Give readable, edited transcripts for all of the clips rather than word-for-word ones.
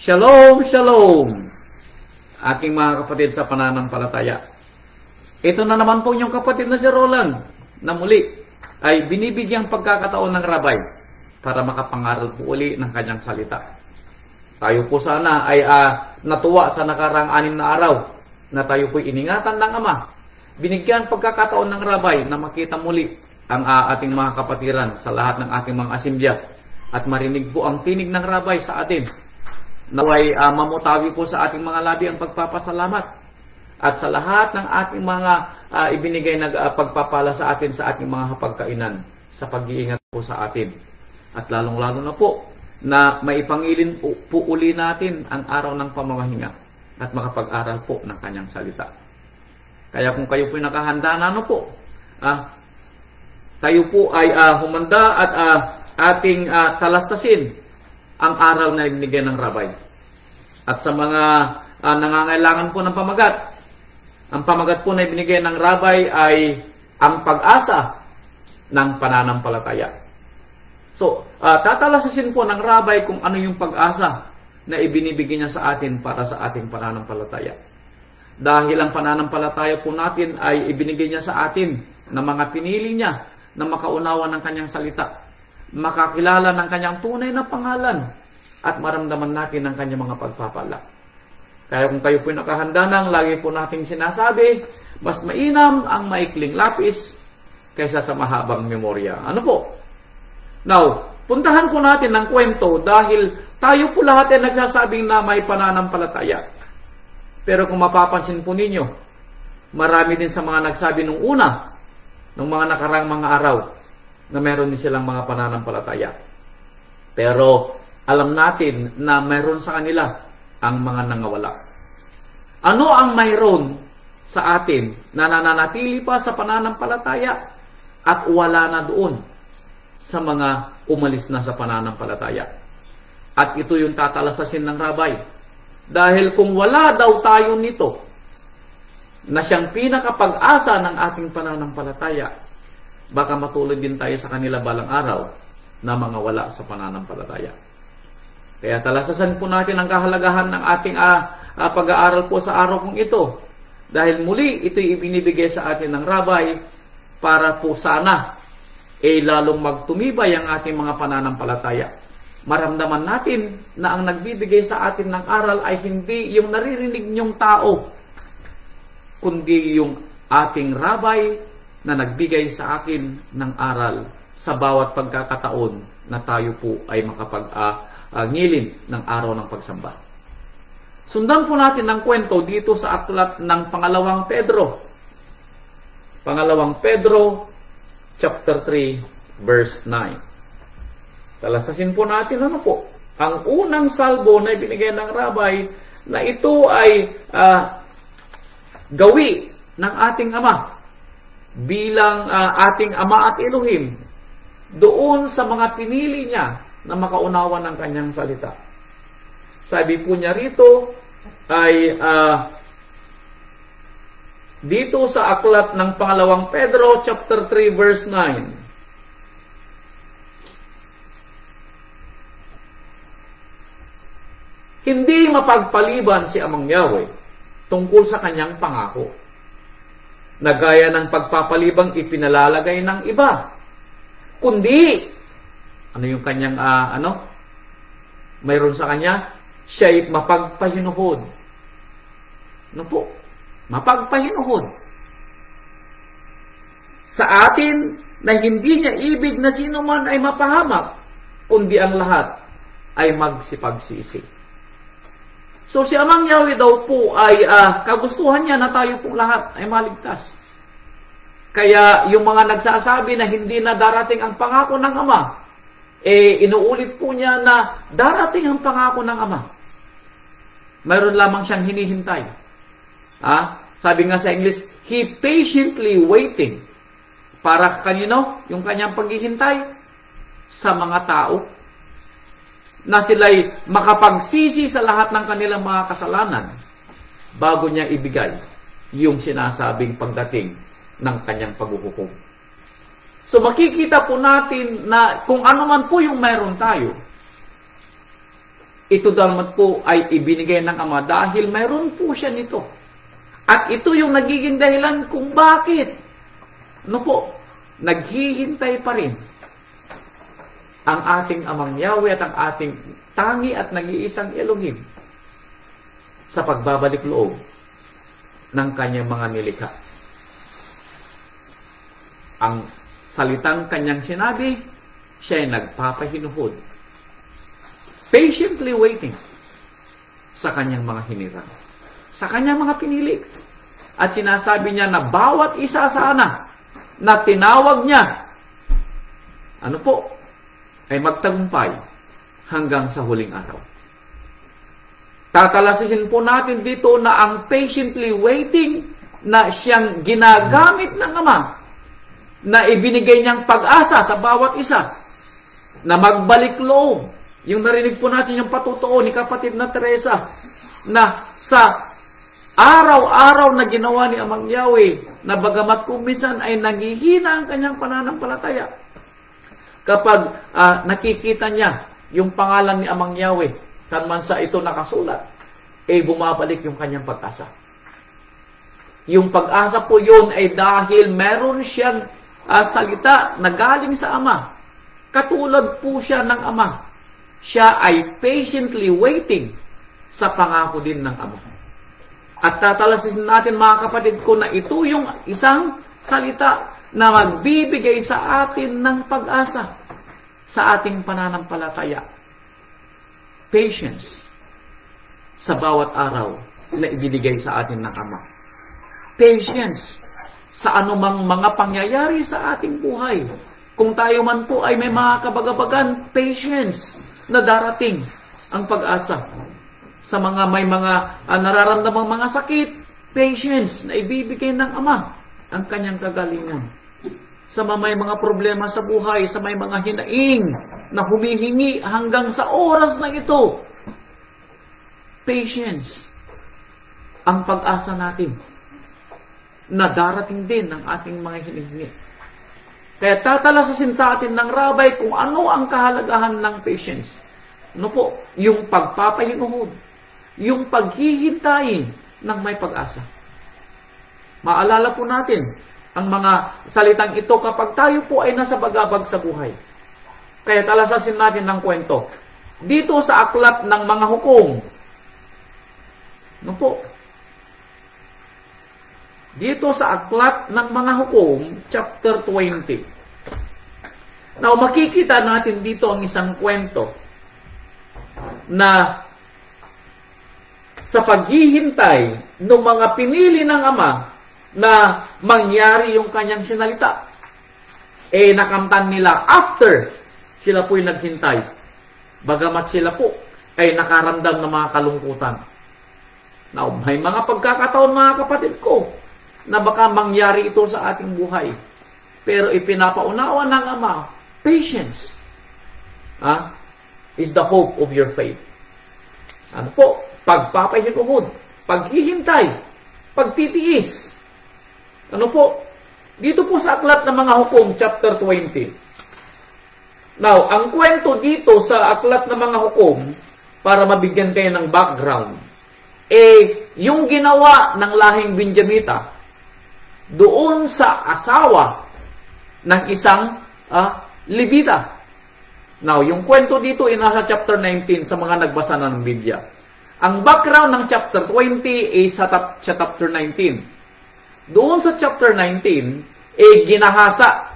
Shalom, shalom, aking mga kapatid sa pananampalataya. Ito na naman po yung kapatid na si Roland na muli ay binibigyang pagkakataon ng rabay para makapangaral po uli ng kanyang salita. Tayo po sana ay natuwa sa nakarang 6 na araw na tayo po'y iningatan ng Ama. Binigyan pagkakataon ng rabay na makita muli ang ating mga kapatiran sa lahat ng ating mga asimbya at marinig po ang tinig ng rabay sa atin. Naway mamutawi po sa ating mga labi ang pagpapasalamat at sa lahat ng ating mga ibinigay na pagpapala sa atin sa ating mga hapagkainan sa pag-iingat po sa atin. At lalong-lalo na po na maipangilin po uli natin ang araw ng pamamahinga at makapag-aral po ng kanyang salita. Kaya kung kayo po nakahanda na tayo po ay humanda at ating talastasin ang aral na ibinigay ng rabay. At sa mga nangangailangan po ng pamagat, ang pamagat po na ibinigay ng rabay ay ang pag-asa ng pananampalataya. So, tatalasasin po ng rabay kung ano yung pag-asa na ibinibigay niya sa atin para sa ating pananampalataya. Dahil ang pananampalataya po natin ay ibinigay niya sa atin na mga pinili niya na makaunawa ng kanyang salita, makakilala ng kanyang tunay na pangalan, at maramdaman natin ang kanyang mga pagpapala. Kaya kung kayo po nakahanda nang, lagi po nating sinasabi, mas mainam ang maikling lapis kaysa sa mahabang memorya. Ano po? Now, puntahan po natin ng kwento dahil tayo po lahat ay nagsasabing na may pananampalataya. Pero kung mapapansin po ninyo, marami din sa mga nagsabi nung una, nung mga nakarang mga araw, na meron din silang mga pananampalataya. Pero alam natin na meron sa kanila ang mga nangawala. Ano ang mayroon sa atin na nananatili pa sa pananampalataya at wala na doon sa mga umalis na sa pananampalataya? At ito yung tatalasasin ng rabay. Dahil kung wala daw tayo nito, na siyang pinakapag-asa ng ating pananampalataya, baka matulad din tayo sa kanila balang araw na mga wala sa pananampalataya. Kaya talasasan po natin ang kahalagahan ng ating pag-aaral po sa araw kong ito. Dahil muli ito'y ibinibigay sa atin ng rabay para po sana lalong magtumibay ang ating mga pananampalataya. Maramdaman natin na ang nagbibigay sa atin ng aral ay hindi yung naririnig niyong tao, kundi yung ating rabay na nagbigay sa akin ng aral sa bawat pagkakataon na tayo po ay makapag-ngilin ng araw ng pagsamba. Sundan po natin ang kwento dito sa aklat ng Pangalawang Pedro. Pangalawang Pedro, chapter 3, verse 9. Talasasin po natin ang unang salbo na ibinigay ng rabay na ito ay gawi ng ating Ama bilang ating Ama at Elohim doon sa mga pinili niya na makaunawa ng kanyang salita. Sabi po niya rito ay dito sa aklat ng Pangalawang Pedro chapter 3 verse 9. Hindi mapagpaliban si Amang Yahweh tungkol sa kanyang pangako, na gaya ng pagpapalibang ipinalalagay ng iba, kundi ano yung kanyang mayroon sa kanya, siya'y mapagpahinuhod. Ano po? Mapagpahinuhod sa atin na hindi niya ibig na sino man ay mapahamak, kundi ang lahat ay magsipagsisi. So si Amang Yahweh daw po ay kagustuhan niya na tayo pong lahat ay maligtas. Kaya yung mga nagsasabi na hindi na darating ang pangako ng Ama, inuulit po niya na darating ang pangako ng Ama. Mayroon lamang siyang hinihintay. Sabi nga sa English, He patiently waiting. Para kanino? Yung kanyang paghihintay sa mga tao na sila'y makapagsisi sa lahat ng kanilang mga kasalanan bago niya ibigay yung sinasabing pagdating ng kanyang paghuhukom. So makikita po natin na kung ano man po yung mayroon tayo, ito dapat po ay ibinigay ng Ama dahil mayroon po siya nito. At ito yung nagiging dahilan kung bakit, naghihintay pa rin ang ating Amang Yahweh at ang ating tangi at nag-iisang Elohim sa pagbabalik loob ng kanyang mga nilikha. Ang salitang kanyang sinabi, siya ay nagpapahinuhod, patiently waiting sa kanyang mga hinirang, sa kanyang mga pinili. At sinasabi niya na bawat isa sana na tinawag niya, ay magtagumpay hanggang sa huling araw. Tatalasin po natin dito na ang patiently waiting na siyang ginagamit ng Ama, na ibinigay niyang pag-asa sa bawat isa, na magbalik loob. Yung narinig po natin yung patutuo ni kapatid na Teresa, na sa araw-araw na ginawa ni Amang Yahweh, na bagamat kung minsan ay nanghihina ang kanyang pananampalataya, kapag nakikita niya yung pangalan ni Amang Yahweh, saan man sa ito nakasulat, bumabalik yung kanyang pag-asa. Yung pag-asa po yun ay dahil meron siyang salita na galing sa Ama. Katulad po siya ng Ama. Siya ay patiently waiting sa pangako din ng Ama. At tatalasin natin mga kapatid ko na ito yung isang salita na magbibigay sa atin ng pag-asa sa ating pananampalataya. Patience sa bawat araw na ibinigay sa atin ng Ama. Patience sa anumang mga pangyayari sa ating buhay. Kung tayo man po ay may mga kabagabagan, patience na darating ang pag-asa. Sa mga may mga nararamdamang mga sakit, patience na ibibigay ng Ama ang kanyang kagalingan. Sa may mga problema sa buhay, sa may mga hinaing na humihingi hanggang sa oras na ito, patience ang pag-asa natin na darating din ng ating mga hinihingi. Kaya tatalasasin sa atin ng Rabay kung ano ang kahalagahan ng patience. Yung pagpapahinuhod, yung paghihintayin ng may pag-asa. Maalala po natin ang mga salitang ito kapag tayo po ay nasa bagabag sa buhay. Kaya talasasin natin ng kwento. Dito sa aklat ng mga hukom, dito sa aklat ng mga hukom, chapter 20. Now, makikita natin dito ang isang kwento na sa paghihintay ng mga pinili ng Ama na mangyari yung kanyang sinalita, nakamtan nila after sila po'y naghintay. Bagamat sila po ay nakaramdam ng mga kalungkutan. Now, may mga pagkakataon mga kapatid ko na baka mangyari ito sa ating buhay. Pero ipinapaunawa ng Ama, patience is the hope of your faith. Pagpapahinuhod, paghihintay, pagtitiis. Dito po sa aklat ng mga hukom, chapter 20. Now, ang kwento dito sa aklat ng mga hukom, para mabigyan kayo ng background, yung ginawa ng lahing Benjamita doon sa asawa ng isang Levita. Now, yung kwento dito ay nasa chapter 19 sa mga nagbasa na ng Biblia. Ang background ng chapter 20 ay sa chapter 19. Doon sa chapter 19, ginahasa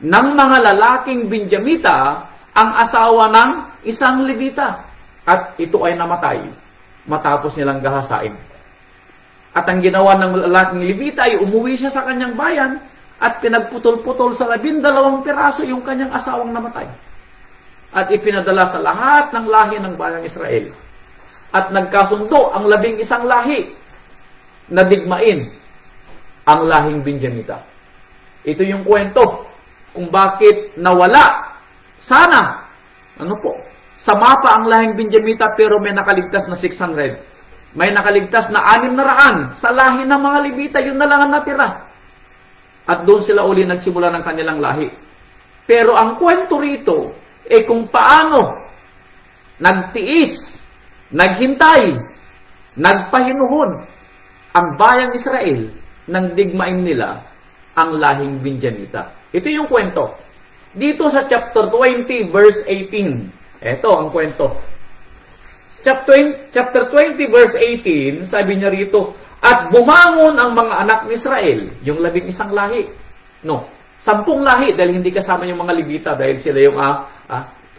ng mga lalaking Benjamita ang asawa ng isang Levita. At ito ay namatay matapos nilang gahasain. At ang ginawa ng lalaking Levita ay umuwi siya sa kanyang bayan at pinagputol-putol sa 12 piraso yung kanyang asawang namatay. At ipinadala sa lahat ng lahi ng bayang Israel. At nagkasundo ang 11 lahi na digmain ang lahing Benjamita. Ito yung kwento kung bakit nawala sana sa mapa ang lahing Benjamita, pero may nakaligtas na 600. May nakaligtas na 600 sa lahi ng mga Levita, yun na lang ang natira. At doon sila uli nagsimula ng kanilang lahi. Pero ang kwento rito kung paano nagtiis naghintay, nagpahinuhod ang bayang Israel nang digmain nila ang lahing Benjamita. Ito yung kwento. Dito sa chapter 20, verse 18. Ito ang kwento. Chapter 20, verse 18, sabi niya rito, at bumangon ang mga anak ni Israel, yung 11 lahi. No, 10 lahi dahil hindi kasama yung mga Levita dahil sila yung,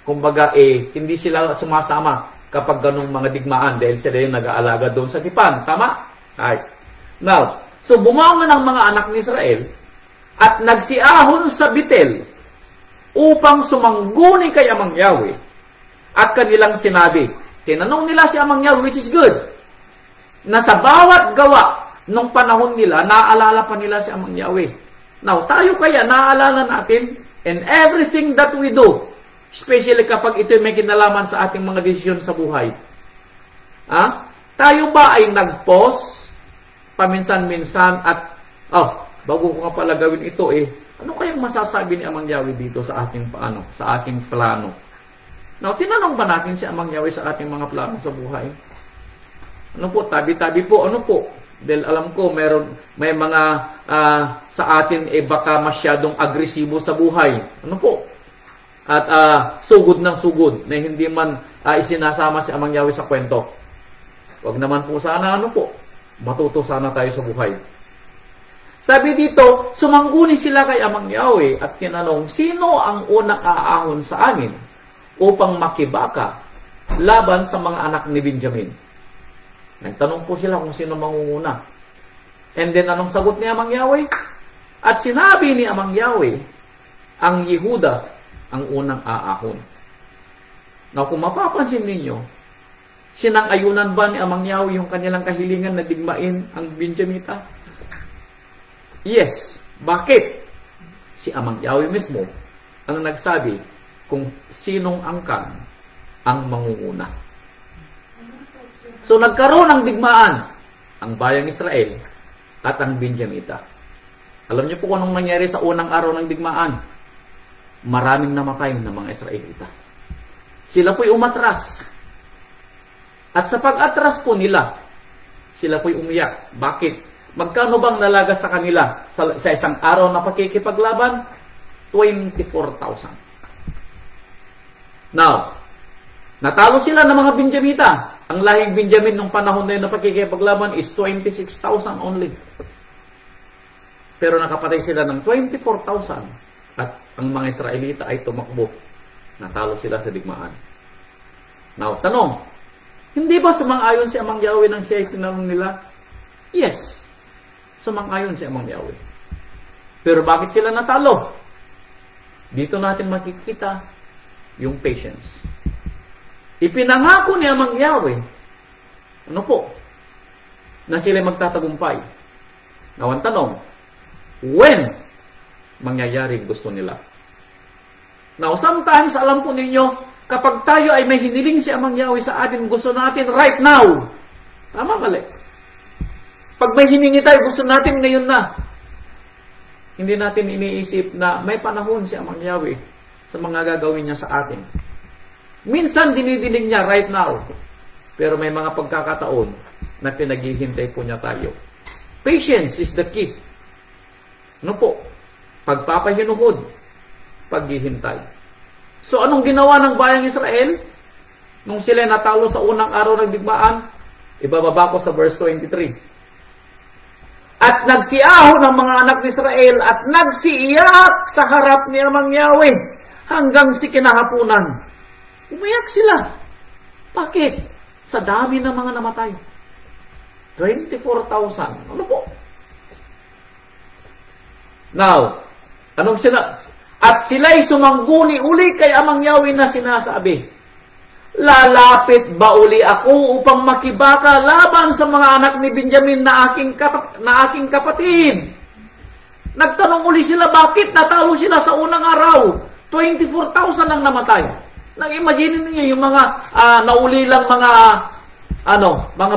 kumbaga, hindi sila sumasama kapag ganung mga digmaan dahil sila yung nag-aalaga doon sa tipan. Tama? Right. Now, so bumangon ang mga anak ni Israel at nagsiahon sa Betel upang sumangguni kay Amang Yahweh at kanilang sinabi, tinanong nila si Amang Yahweh, which is good, na sa bawat gawa nung panahon nila, naaalala pa nila si Amang Yahweh. Now, tayo kaya naaalala natin in everything that we do, especially kapag ito may kinalaman sa ating mga desisyon sa buhay. Tayo ba ay nag-pause paminsan-minsan at, bago ko nga pala gawin ito ano kayang masasabi ni Amang Yahweh dito sa ating sa ating plano? Now, tinanong ba natin si Amang Yahweh sa ating mga plano sa buhay? Ano po, tabi-tabi po, ano po? Dahil alam ko, may mga sa atin baka masyadong agresibo sa buhay. Ano po? At sugod ng sugod na hindi man isinasama si Amang Yahweh sa kwento. Wag naman po sana, ano po? Matuto sana tayo sa buhay. Sabi dito, sumangguni sila kay Amang Yahweh at tinanong, sino ang unang aahon sa amin upang makibaka laban sa mga anak ni Benjamin? Nagtanong po sila kung sino mangunguna. And then, anong sagot ni Amang Yahweh? At sinabi ni Amang Yahweh, ang Yehuda ang unang aahon. Now, kung mapapansin ninyo, sinang-ayunan ba ni Amang Yahweh yung kanilang kahilingan na digmain ang Benjamita? Yes. Bakit? Si Amang Yahweh mismo ang nagsabi kung sinong angkan ang mangunguna. So, nagkaroon ng digmaan ang bayang Israel at ang Benjamita. Alam niyo po kung anong nangyari sa unang araw ng digmaan? Maraming namatay ng mga Israelita. Sila po'y umatras. At sa pag-atras po nila, sila po'y umiyak. Bakit? Magkano bang nalaga sa kanila sa isang araw na pakikipaglaban? 24,000. Now, natalo sila ng mga Benjamita. Ang lahing Benjamin nung panahon na yun na pakikipaglaban is 26,000 only. Pero nakapatay sila ng 24,000 at ang mga Israelita ay tumakbo. Natalo sila sa digmaan. Now, tanong, hindi ba sumang-ayon si Amang Yahweh nang siya ay tinanong nila? Yes. Sumang-ayon si Amang Yahweh. Pero bakit sila natalo? Dito natin makikita yung patience. Ipinangako ni Amang Yahweh, ano po, na sila magtatagumpay. Now, ang tanong, when mangyayari gusto nila? Now, sometimes, alam po ninyo, kapag tayo ay may hiniling si Amang Yahweh sa atin, gusto natin right now. Tama, mali. Pag may hiningi tayo, gusto natin ngayon na. Hindi natin iniisip na may panahon si Amang Yahweh sa mga gagawin niya sa atin. Minsan, dinidinig niya right now. Pero may mga pagkakataon na pinaghihintay po niya tayo. Patience is the key. Ano po? Pagpapahinuhod. Paghihintay. So, anong ginawa ng bayang Israel? Nung sila natalo sa unang araw ng digmaan, ibababa ko sa verse 23. At nagsiahon ng mga anak ni Israel at nagsiiyak sa harap ni Amang Yahweh hanggang si kinahapunan. Umiyak sila. Bakit? Sa dami ng mga namatay. 24,000. Ano po? Now, anong sila? At sila'y sumangguni uli kay Amang Yahweh na sinasabi, lalapit ba uli ako upang makibaka laban sa mga anak ni Benjamin na aking kapatid? Nagtanong uli sila, bakit natalo sila sa unang araw? 24,000 ang namatay. Nag-imagine niyo yung mga naulilang mga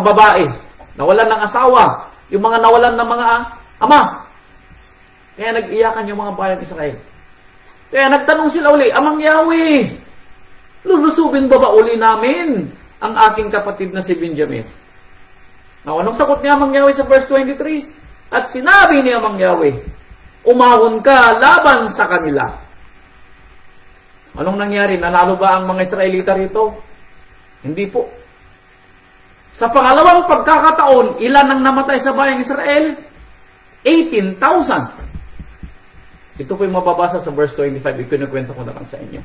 babae, nawalan ng asawa, yung mga nawalan ng mga ama. Kaya nag-iyakan yung mga bayang Israel. Kaya nagtanong sila uli, Amang Yahweh, lulusubin ba uli namin ang aking kapatid na si Benjamin. Now, anong sagot ni Amang Yahweh sa verse 23? At sinabi ni Amang Yahweh, umahon ka laban sa kanila. Anong nangyari? Nanalo ba ang mga Israelita rito? Hindi po. Sa pangalawang pagkakataon, ilan ang namatay sa bayang Israel? 18,000. Ito po yung mababasa sa verse 25. Ikinukwento ko na lang sa inyo.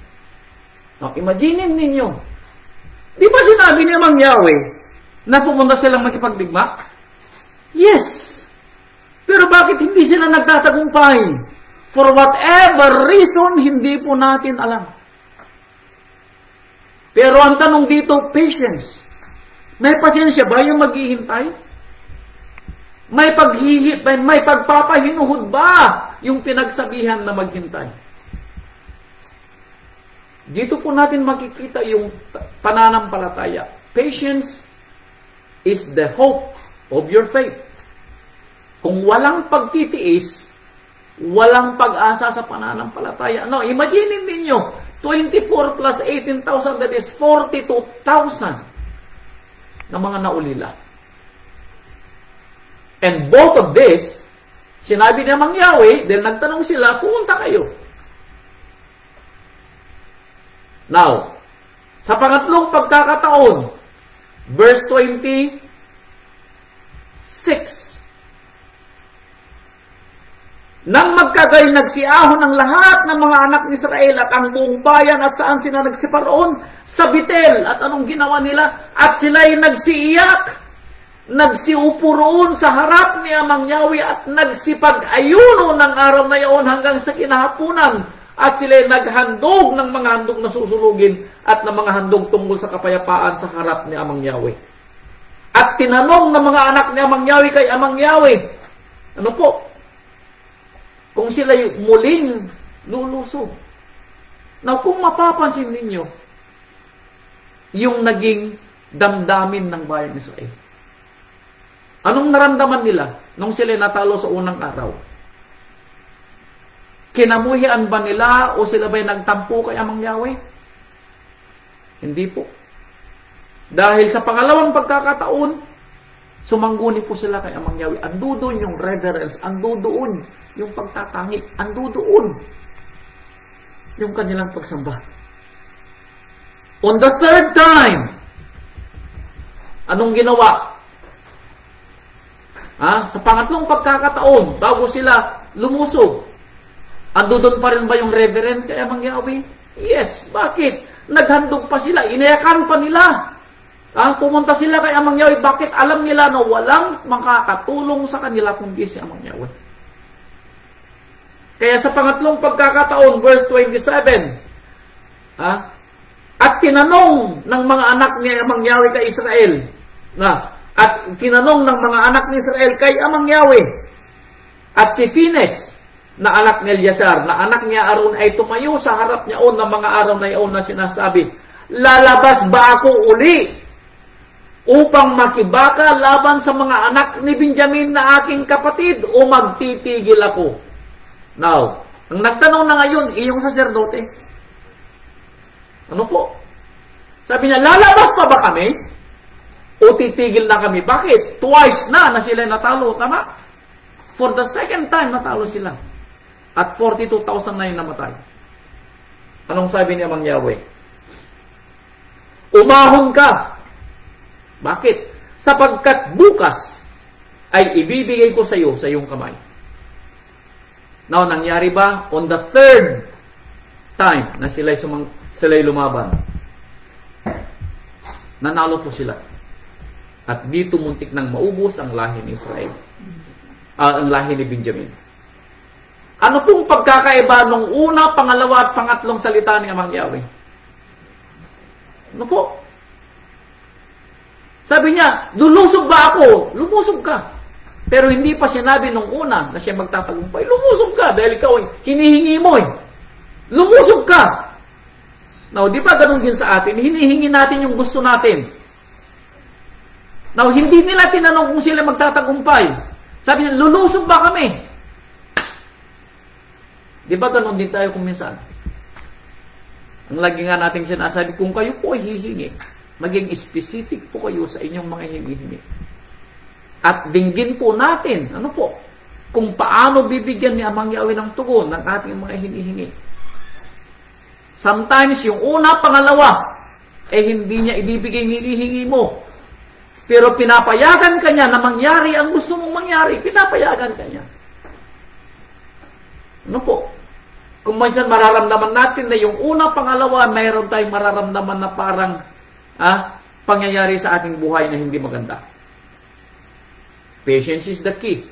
Now, imagine ninyo. Di ba sinabi ni Amang Yahweh na pumunta silang makipagdigma? Yes. Pero bakit hindi sila nagtatagumpay? For whatever reason, hindi po natin alam. Pero ang tanong dito, patience. May pasensya ba yung maghihintay? May pagpapahinuhod ba yung pinagsabihan na maghintay? Dito po natin makikita yung pananampalataya. Patience is the hope of your faith. Kung walang pagtitiis, walang pag-asa sa pananampalataya. No, imagine ninyo, 24 plus 18,000, that is 42,000 na mga naulila. And both of this, sinabi ni Amang Yahweh, then nagtanong sila, pumunta kayo. Now, sa pangatlong pagkakataon, verse 26, nang magkagay nagsiahon ng lahat ng mga anak ni Israel at ang buong bayan at saan sila nagsiparoon? Sa Betel. At anong ginawa nila? At sila'y nagsiiyak, nagsiupo roon sa harap ni Amang Yahweh at nagsipag-ayuno ng araw na iyon hanggang sa kinahapunan. At sila'y naghandog ng mga handog na susulugin at ng mga handog tungkol sa kapayapaan sa harap ni Amang Yahweh. At tinanong ng mga anak ni Amang Yahweh kay Amang Yahweh, ano po? Kung sila'y muling lulusog. Now, kung mapapansin ninyo, yung naging damdamin ng bayan ng Israel. Anong naramdaman nila nung sila'y natalo sa unang araw? Kinamuhian ba nila o sila ba'y nagtampo kay Amang Yahweh? Hindi po. Dahil sa pangalawang pagkakataon, sumangguni po sila kay Amang Yahweh. Ando doon yung reverence, ando doon yung pagtatangi, ando doon yung kanilang pagsamba. On the third time, anong ginawa? Sa pangatlong pagkakataon, bago sila lumusog, ando doon pa rin ba yung reverence kay Amang Yahweh? Yes. Bakit? Naghandog pa sila, inayakan pa nila. Pumunta sila kay Amang Yahweh. Bakit? Alam nila na walang makakatulong sa kanila kundi si Amang Yahweh. Kaya sa pangatlong pagkakataon, verse 27, at tinanong ng mga anak ni Amang Yahweh kay Israel, at tinanong ng mga anak ni Israel kay Amang Yahweh, at si Phinehas, na anak ni Eleazar, na anak niya Aaron, ay tumayo sa harap niya ng mga araw na iyon na sinasabi, lalabas ba ako uli upang makibaka laban sa mga anak ni Benjamin na aking kapatid o magtitigil ako? Now, ang nagtanong na ngayon, iyong saserdote. Ano po? Sabi niya, lalabas pa ba kami? O titigil na kami? Bakit? Twice na sila natalo. Tama? For the second time, natalo sila. At 42,000 na yung namatay. Anong sabi ni Amang Yahweh? Umahon ka. Bakit? Sapagkat bukas ay ibibigay ko sa iyo sa iyong kamay. Now, nangyari ba? On the third time na sila'y lumaban, nanalo po sila. At dito muntik nang maubos ang lahi ni Israel. Ang lahi ni Benjamin. Ano pong pagkakaiba nung una, pangalawa at pangatlong salita ni Amang Yahweh? Ano po? Sabi niya, lulusog ba ako? Lumusog ka. Pero hindi pa sinabi nung una na siya magtatagumpay. Lumusog ka dahil ikaw hinihingi mo eh. Lumusog ka. Now, di ba ganun din sa atin? Hinihingi natin yung gusto natin. Now, hindi nila tinanong kung sila magtatagumpay. Sabi niya, lulusog ba kami? Di ba ganun din tayo kung minsan? Ang lagi nga natin sinasabi, kung kayo po ay hihingi, maging specific po kayo sa inyong mga hinihingi. At dinggin po natin, kung paano bibigyan ni Amang Yahweh ng tugon ng ating mga hinihingi. Sometimes, yung una, pangalawa, hindi niya ibibigay ng hinihingi mo. Pero pinapayagan ka niya na mangyari ang gusto mong mangyari. Pinapayagan ka niya. Kung minsan mararamdaman natin na yung una, pangalawa, mayroon tayong mararamdaman na parang pangyayari sa ating buhay na hindi maganda. Patience is the key.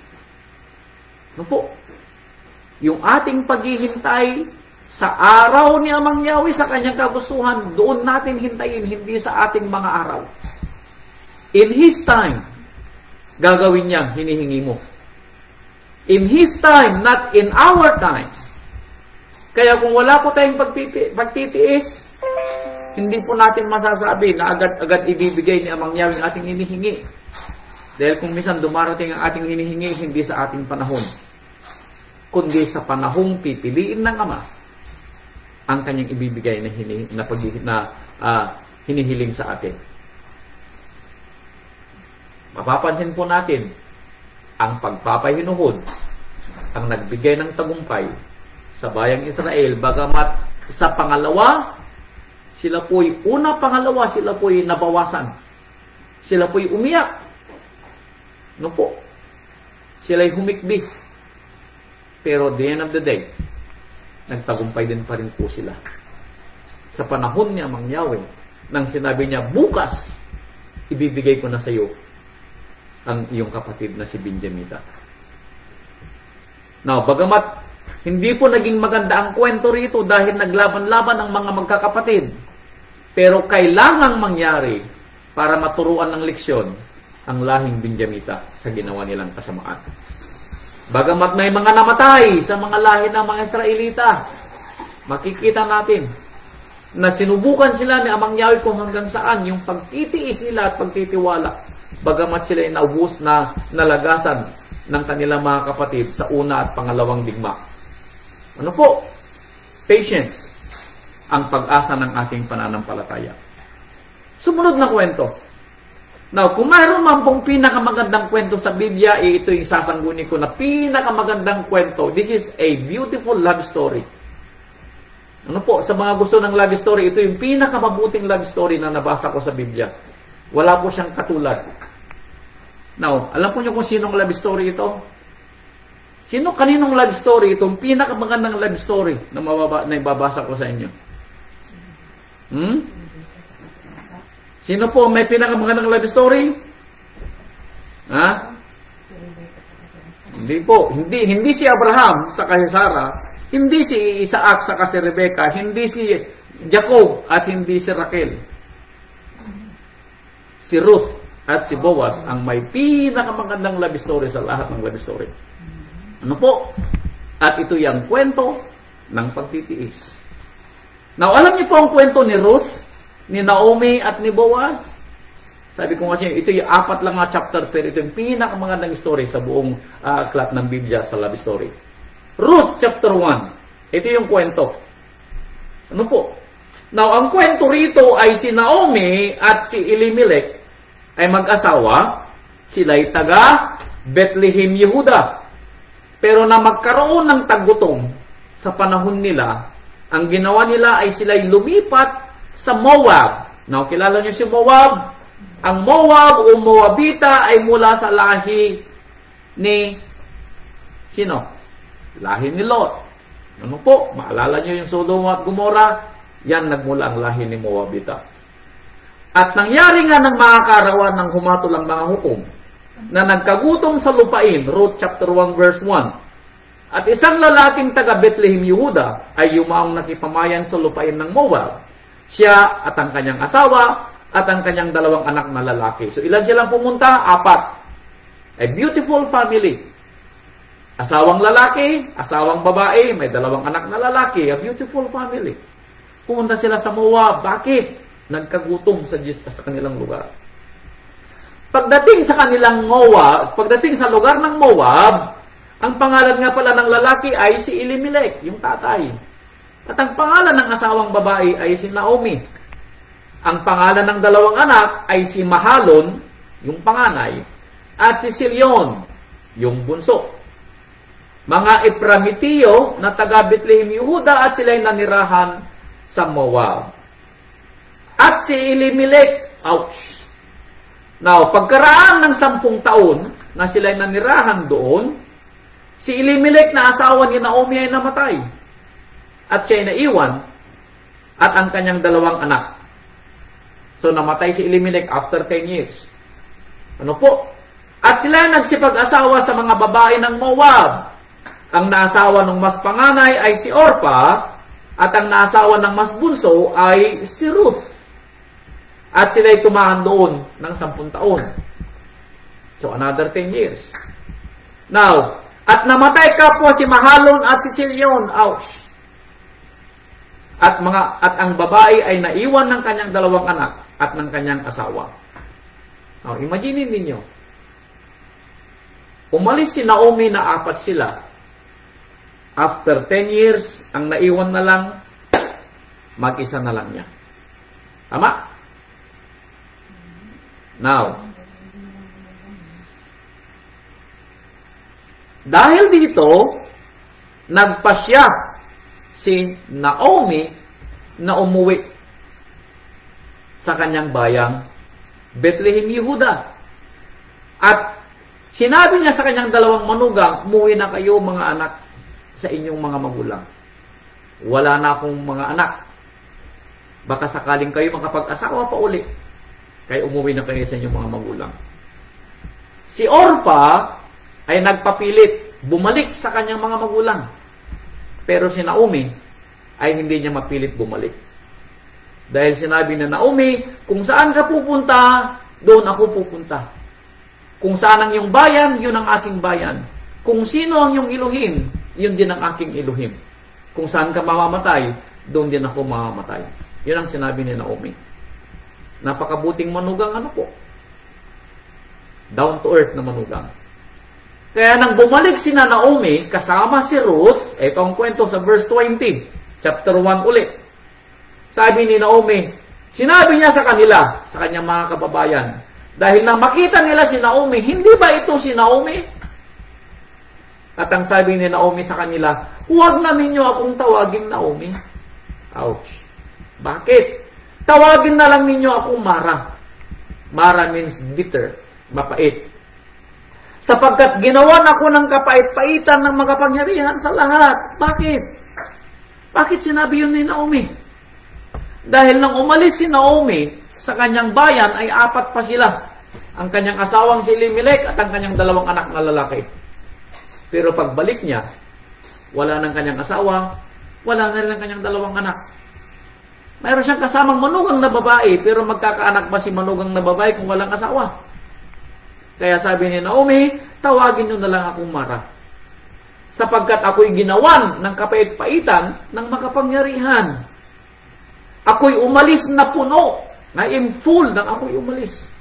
Yung ating paghihintay sa araw ni Amang Yahweh, sa kanyang kagustuhan, doon natin hintayin, hindi sa ating mga araw. In His time, gagawin niya, hinihingi mo. In His time, not in our time. Kaya kung wala po tayong pagtitiis, hindi po natin masasabi na agad-agad ibibigay ni Amang Yahweh ang ating hinihingi. Dahil kung minsan dumarating ang ating hinihingi, hindi sa ating panahon, kundi sa panahong pipiliin ng Ama ang kanyang ibibigay na hinihiling sa atin. Mapapansin po natin ang pagpapahinuhod ang nagbigay ng tagumpay sa bayang Israel, bagamat sa pangalawa, sila po'y sila po'y nabawasan. Sila po'y umiyak. Sila'y humikbi. Pero at the end of the day, nagtagumpay din pa rin po sila. Sa panahon ni Amang Yahweh, nang sinabi niya, bukas, ibibigay ko na sa iyo ang iyong kapatid na si Benjamita. Now, bagamat hindi po naging maganda ang kwento rito dahil naglaban-laban ang mga magkakapatid, pero kailangang mangyari para maturuan ng leksyon ang lahing Benjamita sa ginawa nilang kasamaan. Bagamat may mga namatay sa mga lahi ng mga Israelita, makikita natin na sinubukan sila ni Amang Yahweh kung hanggang saan yung pagtitiis nila at pagtitiwala, bagamat sila ay naubos na nalagasan ng kanilang mga kapatid sa una at pangalawang digma. Patience ang pag-asa ng ating pananampalataya. Sumunod na kwento. Now, kung mayroon man pong pinakamagandang kwento sa Biblia, ito yung sasangguni ko na pinakamagandang kwento. This is a beautiful love story. Sa mga gusto ng love story, ito yung pinakamabuting love story na nabasa ko sa Biblia. Wala po siyang katulad. Now, alam po niyo kung sinong love story ito? Kaninong love story itong pinakamagandang love story na ibabasa ko sa inyo? Sino po may pinakamagandang love story? Hindi po. Hindi si Abraham sa kay Sarah, hindi si Isaac sa si Rebecca, hindi si Jacob at hindi si Raquel. Si Ruth at si Boaz ang may pinakamagandang love story sa lahat ng love story. At ito yung kwento ng pagtitiis. Now, alam niyo po ang kwento ni Ruth, ni Naomi at ni Boaz? Sabi ko kasi, ito yung 4 lang na chapter, pero ito yung pinakamagandang story sa buong aklat ng Biblia sa love story. Ruth chapter 1. Ito yung kwento. Now, ang kwento rito ay si Naomi at si Elimelech ay mag-asawa. Sila'y taga Bethlehem, Yehuda. Pero na magkaroon ng tagutom sa panahon nila, ang ginawa nila ay sila'y lumipat sa Moab. Now, kilala niyo si Moab? Ang Moab o Moabita ay mula sa lahi ni sino? Lahi ni Lot. Maalala niyo yung Sodoma at Gomora? Yan nagmula ang lahi ni Moabita. At nangyari nga ng mga karawan ng humatol ang mga hukom na nagkagutom sa lupain, Ruth chapter 1 verse 1. At isang lalaking taga Bethlehem, Yehuda ay yumaong nakipamayan sa lupain ng Moab. Siya at ang kanyang asawa at ang kanyang 2 anak na lalaki. So ilan silang pumunta? 4. A beautiful family. Asawang lalaki, asawang babae, may 2 anak na lalaki. A beautiful family. Pumunta sila sa Moab. Bakit? Nagkagutom sa kanilang lugar. Pagdating sa lugar ng Moab, ang pangalan nga pala ng lalaki ay si Elimelech, yung tatay. At ang pangalan ng asawang babae ay si Naomi. Ang pangalan ng dalawang anak ay si Mahalon, yung panganay, at si Silion, yung bunso. Mga Efraimitiyo na taga Bethlehem, Yehuda, at sila'y nanirahan sa Moab. At si Elimelech, ouch! Now, pagkaraan ng 10 taon na sila'y nanirahan doon, si Elimelech na asawa ni Naomi ay namatay. At siya'y naiwan at ang kanyang 2 anak. So, namatay si Elimelech after 10 years. Ano po? At sila nagsipag-asawa sa mga babae ng Moab. Ang naasawa ng mas panganay ay si Orpa at ang naasawa ng mas bunso ay si Ruth. At sila'y tumahan doon ng 10 taon. So, another 10 years. Now, at namatay kapwa si Mahalon at si Silion. Ouch! At ang babae ay naiwan ng kanyang 2 anak at ng kanyang asawa. Now, imagine ninyo. Umalis si Naomi na 4 sila. After 10 years, ang naiwan na lang, mag-isa na lang niya. Tama? Now, dahil dito, nagpasya si Naomi na umuwi sa kanyang bayang Bethlehem, Yehuda. At sinabi niya sa kanyang 2 manugang, umuwi na kayo mga anak sa inyong mga magulang. Wala na akong mga anak. Baka sakaling kayo makapag-asawa pa uli. Kaya umuwi na kayo sa inyong mga magulang. Si Orpa ay nagpapilit, bumalik sa kanyang mga magulang. Pero si Naomi ay hindi niya mapilit bumalik. Dahil sinabi na Naomi, kung saan ka pupunta, doon ako pupunta. Kung saan ang iyong bayan, yun ang aking bayan. Kung sino ang iyong iluhin, yun din ang aking iluhin. Kung saan ka mamamatay, doon din ako mamamatay. Yun ang sinabi ni Naomi. Napakabuting manugang ano po. Down to earth na manugang. Kaya nang bumalik si Naomi, kasama si Ruth, ito ang kwento sa verse 20, chapter 1 ulit. Sabi ni Naomi, sinabi niya sa kanila, sa kanyang mga kababayan, dahil nang makita nila si Naomi, hindi ba ito si Naomi? At ang sabi ni Naomi sa kanila, huwag na ninyo akong tawagin Naomi. Ouch. Bakit? Tawagin na lang ninyo akong Mara. Mara means bitter, mapait. Sapagkat ginawan ako ng kapait-paitan ng makapangyarihan sa lahat. Bakit? Bakit sinabi yun ni Naomi? Dahil nang umalis si Naomi sa kanyang bayan ay 4 pa sila. Ang kanyang asawang si Elimelech at ang kanyang 2 anak na lalaki. Pero pagbalik niya, wala ng kanyang asawa, wala na rin ang kanyang 2 anak. Mayroon siyang kasamang manugang na babae, pero magkakaanak ba si manugang na babae kung walang asawa? Kaya sabi ni Naomi, tawagin niyo na lang akong Mara. Sapagkat ako'y ginawan ng kapait-paitan ng makapangyarihan. Ako'y umalis na puno. I am full nang ako'y umalis.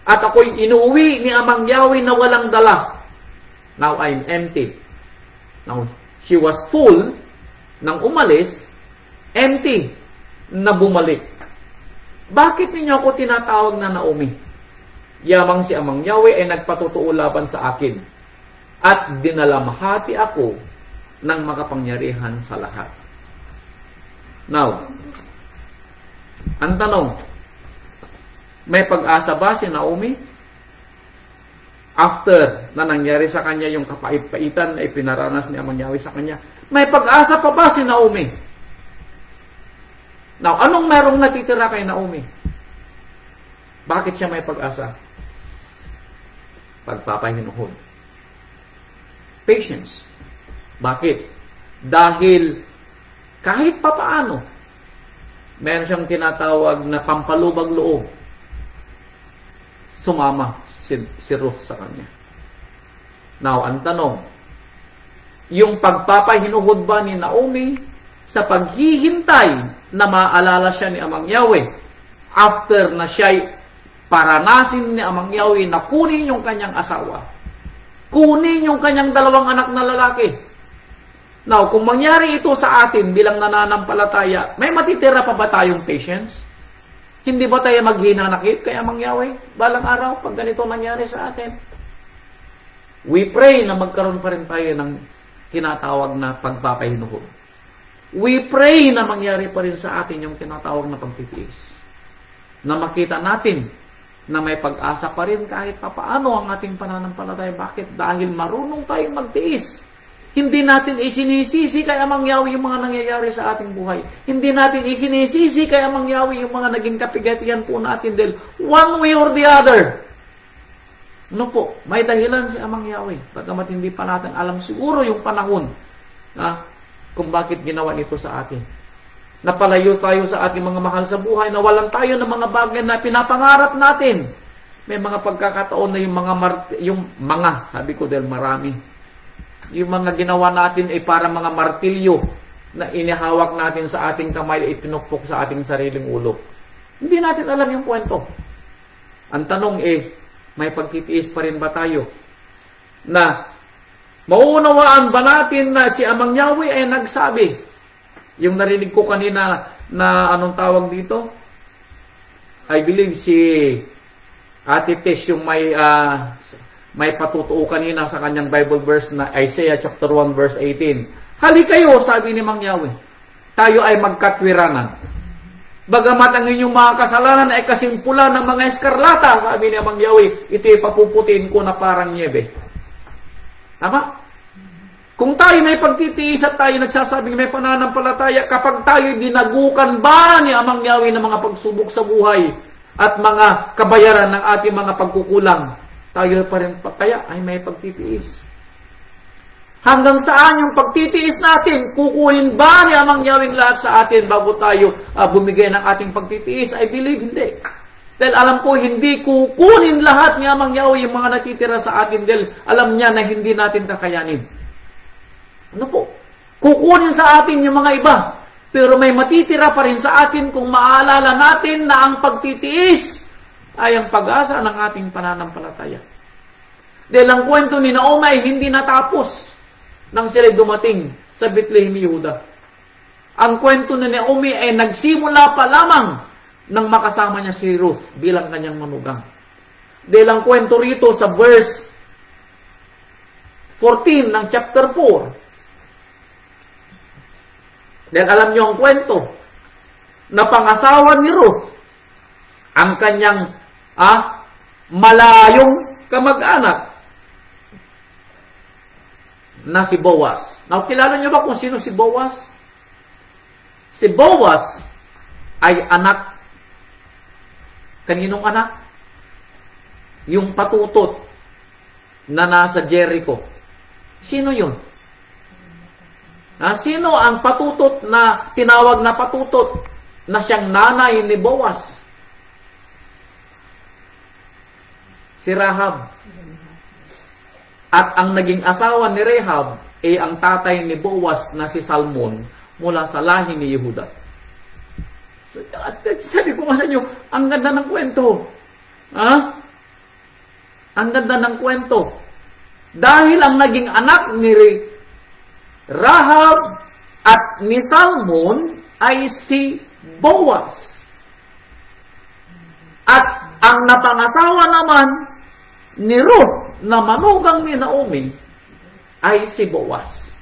At ako'y inuwi ni Amang Yahweh na walang dala. Now I'm empty. Now, she was full nang umalis, empty na bumalik. Bakit ninyo ako tinatawag na Naomi? Yamang si Amang Yahweh ay nagpatutuo laban sa akin at dinalamhati ako ng makapangyarihan sa lahat. Now, ang tanong, may pag-asa ba si Naomi? After na nangyari sa kanya yung kapait-paitan na ipinaranas ni Amang Yahweh sa kanya, may pag-asa pa ba si Naomi? Now, anong merong natitira kay Naomi? Bakit siya may pag-asa? Pagpapahinuhod. Patience. Bakit? Dahil kahit papaano, meron siyang tinatawag na pampalubag loob. Sumama si Ruth sa kanya. Now, ang tanong, yung pagpapahinuhod ba ni Naomi sa paghihintay na maalala siya ni Amang Yahweh after na siya'y paranasin ni Amang Yahweh na kunin yung kanyang asawa, kunin yung kanyang 2 anak na lalaki. Now, kung mangyari ito sa atin bilang nananampalataya, may matitira pa ba tayong patience? Hindi ba tayo maghinanakit kay Amang Yahweh balang araw pag ganito nangyari sa atin? We pray na magkaroon pa rin tayo ng tinatawag na pagpapahinuhod. We pray na mangyari pa rin sa atin yung tinatawag na pagtitiis. Na makita natin na may pag-asa pa rin kahit papaano ang ating pananampalataya. Bakit? Dahil marunong tayong magtiis. Hindi natin isinisisi kay Amang Yahweh yung mga nangyayari sa ating buhay. Hindi natin isinisisi kay Amang Yahweh yung mga naging kapigatian po natin dahil one way or the other. No po, may dahilan si Amang Yahweh. Bagamat hindi pa natin alam siguro yung panahon kung bakit ginawa nito sa atin. Napalayo tayo sa ating mga mahal sa buhay, nawalan tayo ng mga bagay na pinapangarap natin. May mga pagkakataon na yung mga, sabi ko dahil marami, yung mga ginawa natin ay para mga martilyo na inihawak natin sa ating kamay at ipinukpok sa ating sariling ulo. Hindi natin alam yung kwento. Ang tanong may pagtitiis pa rin ba tayo? Na mauunawaan ba natin na si Amang Yahweh ay nagsabi? Yung narinig ko kanina na anong tawag dito? I believe si Ate Tish yung may patutuo kanina sa kanyang Bible verse na Isaiah chapter 1 verse 18. Hali kayo, sabi ni Mang Yahweh. Tayo ay magkatwiranan. Bagamat ang inyong mga kasalanan ay kasimpula ng mga eskarlata, sabi ni Mang Yahweh, ito'y papuputiin ko na parang niebe. Tama? Kung tayo may pagtitiis at tayo nagsasabing may pananampalataya, kapag tayo dinagukan ba ni Amang Yahweh ng mga pagsubok sa buhay at mga kabayaran ng ating mga pagkukulang, tayo pa rin kaya ay may pagtitiis. Hanggang saan yung pagtitiis natin? Kukunin ba ni Amang Yahweh lahat sa atin bago tayo bumigay ng ating pagtitiis? I believe hindi. Dahil alam ko, hindi kukunin lahat ni Amang Yahweh yung mga natitira sa atin dahil alam niya na hindi natin kakayanin. Ano po? Kukunin sa atin yung mga iba. Pero may matitira pa rin sa atin kung maalala natin na ang pagtitiis ay ang pag-asa ng ating pananampalataya. Dahil ang kwento ni Naomi ay hindi natapos nang sila'y dumating sa Bethlehem, Yehuda. Ang kwento ni Naomi ay nagsimula pa lamang nang makasama niya si Ruth bilang kanyang manugang. Dahil ang kwento rito sa verse 14 ng chapter 4. Dahil alam niyo ang kwento na pangasawa ni Ruth ang kanyang malayong kamag-anak na si Boaz. Now, kilala niyo ba kung sino si Boaz? Si Boaz ay anak. Kaninong anak? Yung patutot na nasa Jericho. Sino yun? Sino ang patutot na tinawag na patutot na siyang nanay ni Boaz? Si Rahab. At ang naging asawa ni Rahab ay ang tatay ni Boaz na si Salmon mula sa lahi ni Yehuda. So, sabi ko nga sa inyo, ang ganda ng kwento. Ang ganda ng kwento. Dahil ang naging anak ni Rahab at ni Salmon ay si Boaz. At ang napangasawa naman ni Ruth na manugang ni Naomi ay si Boaz.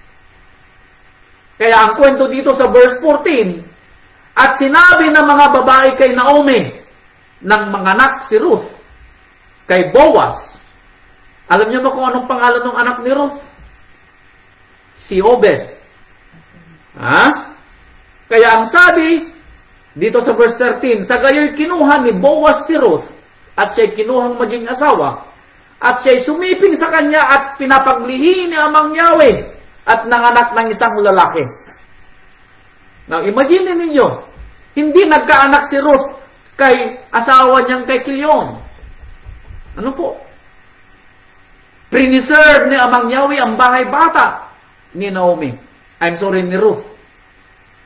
Kaya ang kwento dito sa verse 14, at sinabi ng mga babae kay Naomi nang manganak si Ruth kay Boaz. Alam niyo ba kung anong pangalan ng anak ni Ruth? Si Obed. Kaya ang sabi dito sa verse 13, sa gayo'y kinuha ni Boaz si Ruth at siya'y kinuhang maging asawa at siya'y sumiping sa kanya at pinapaglihi ni Amang Yahweh at nanganak ng isang lalaki. Now, imagine ninyo, hindi nagkaanak si Ruth kay asawa niyang kay Kilion. Ano po? Preserve ni Amang Yahweh ang bahay bata ni Naomi. Ni Ruth.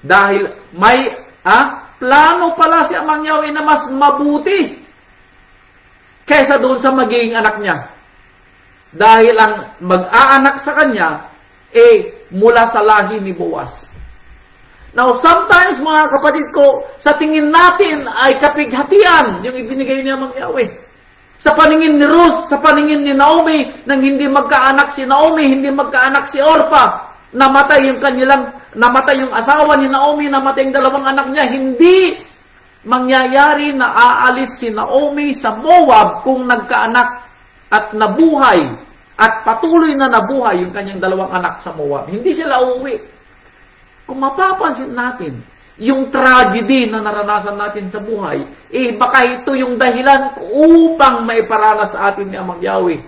Dahil may plano pala si Amang Yahweh na mas mabuti kaysa doon sa magiging anak niya. Dahil ang mag-aanak sa kanya mula sa lahi ni Boaz. Now, sometimes, mga kapatid ko, sa tingin natin ay kapighatian yung ibinigay niya Amang Yahweh. Sa paningin ni Ruth, sa paningin ni Naomi, nang hindi magkaanak si Naomi, hindi magkaanak si Orpah, namatay yung asawa ni Naomi, namatay yung dalawang anak niya, hindi mangyayari na aalis si Naomi sa Moab kung nagkaanak at nabuhay at patuloy na nabuhay yung kanyang dalawang anak sa Moab. Hindi sila uuwi. Kung mapapansin natin, yung tragedy na naranasan natin sa buhay, baka ito yung dahilan upang maiparanas sa atin ni Amang Yahweh.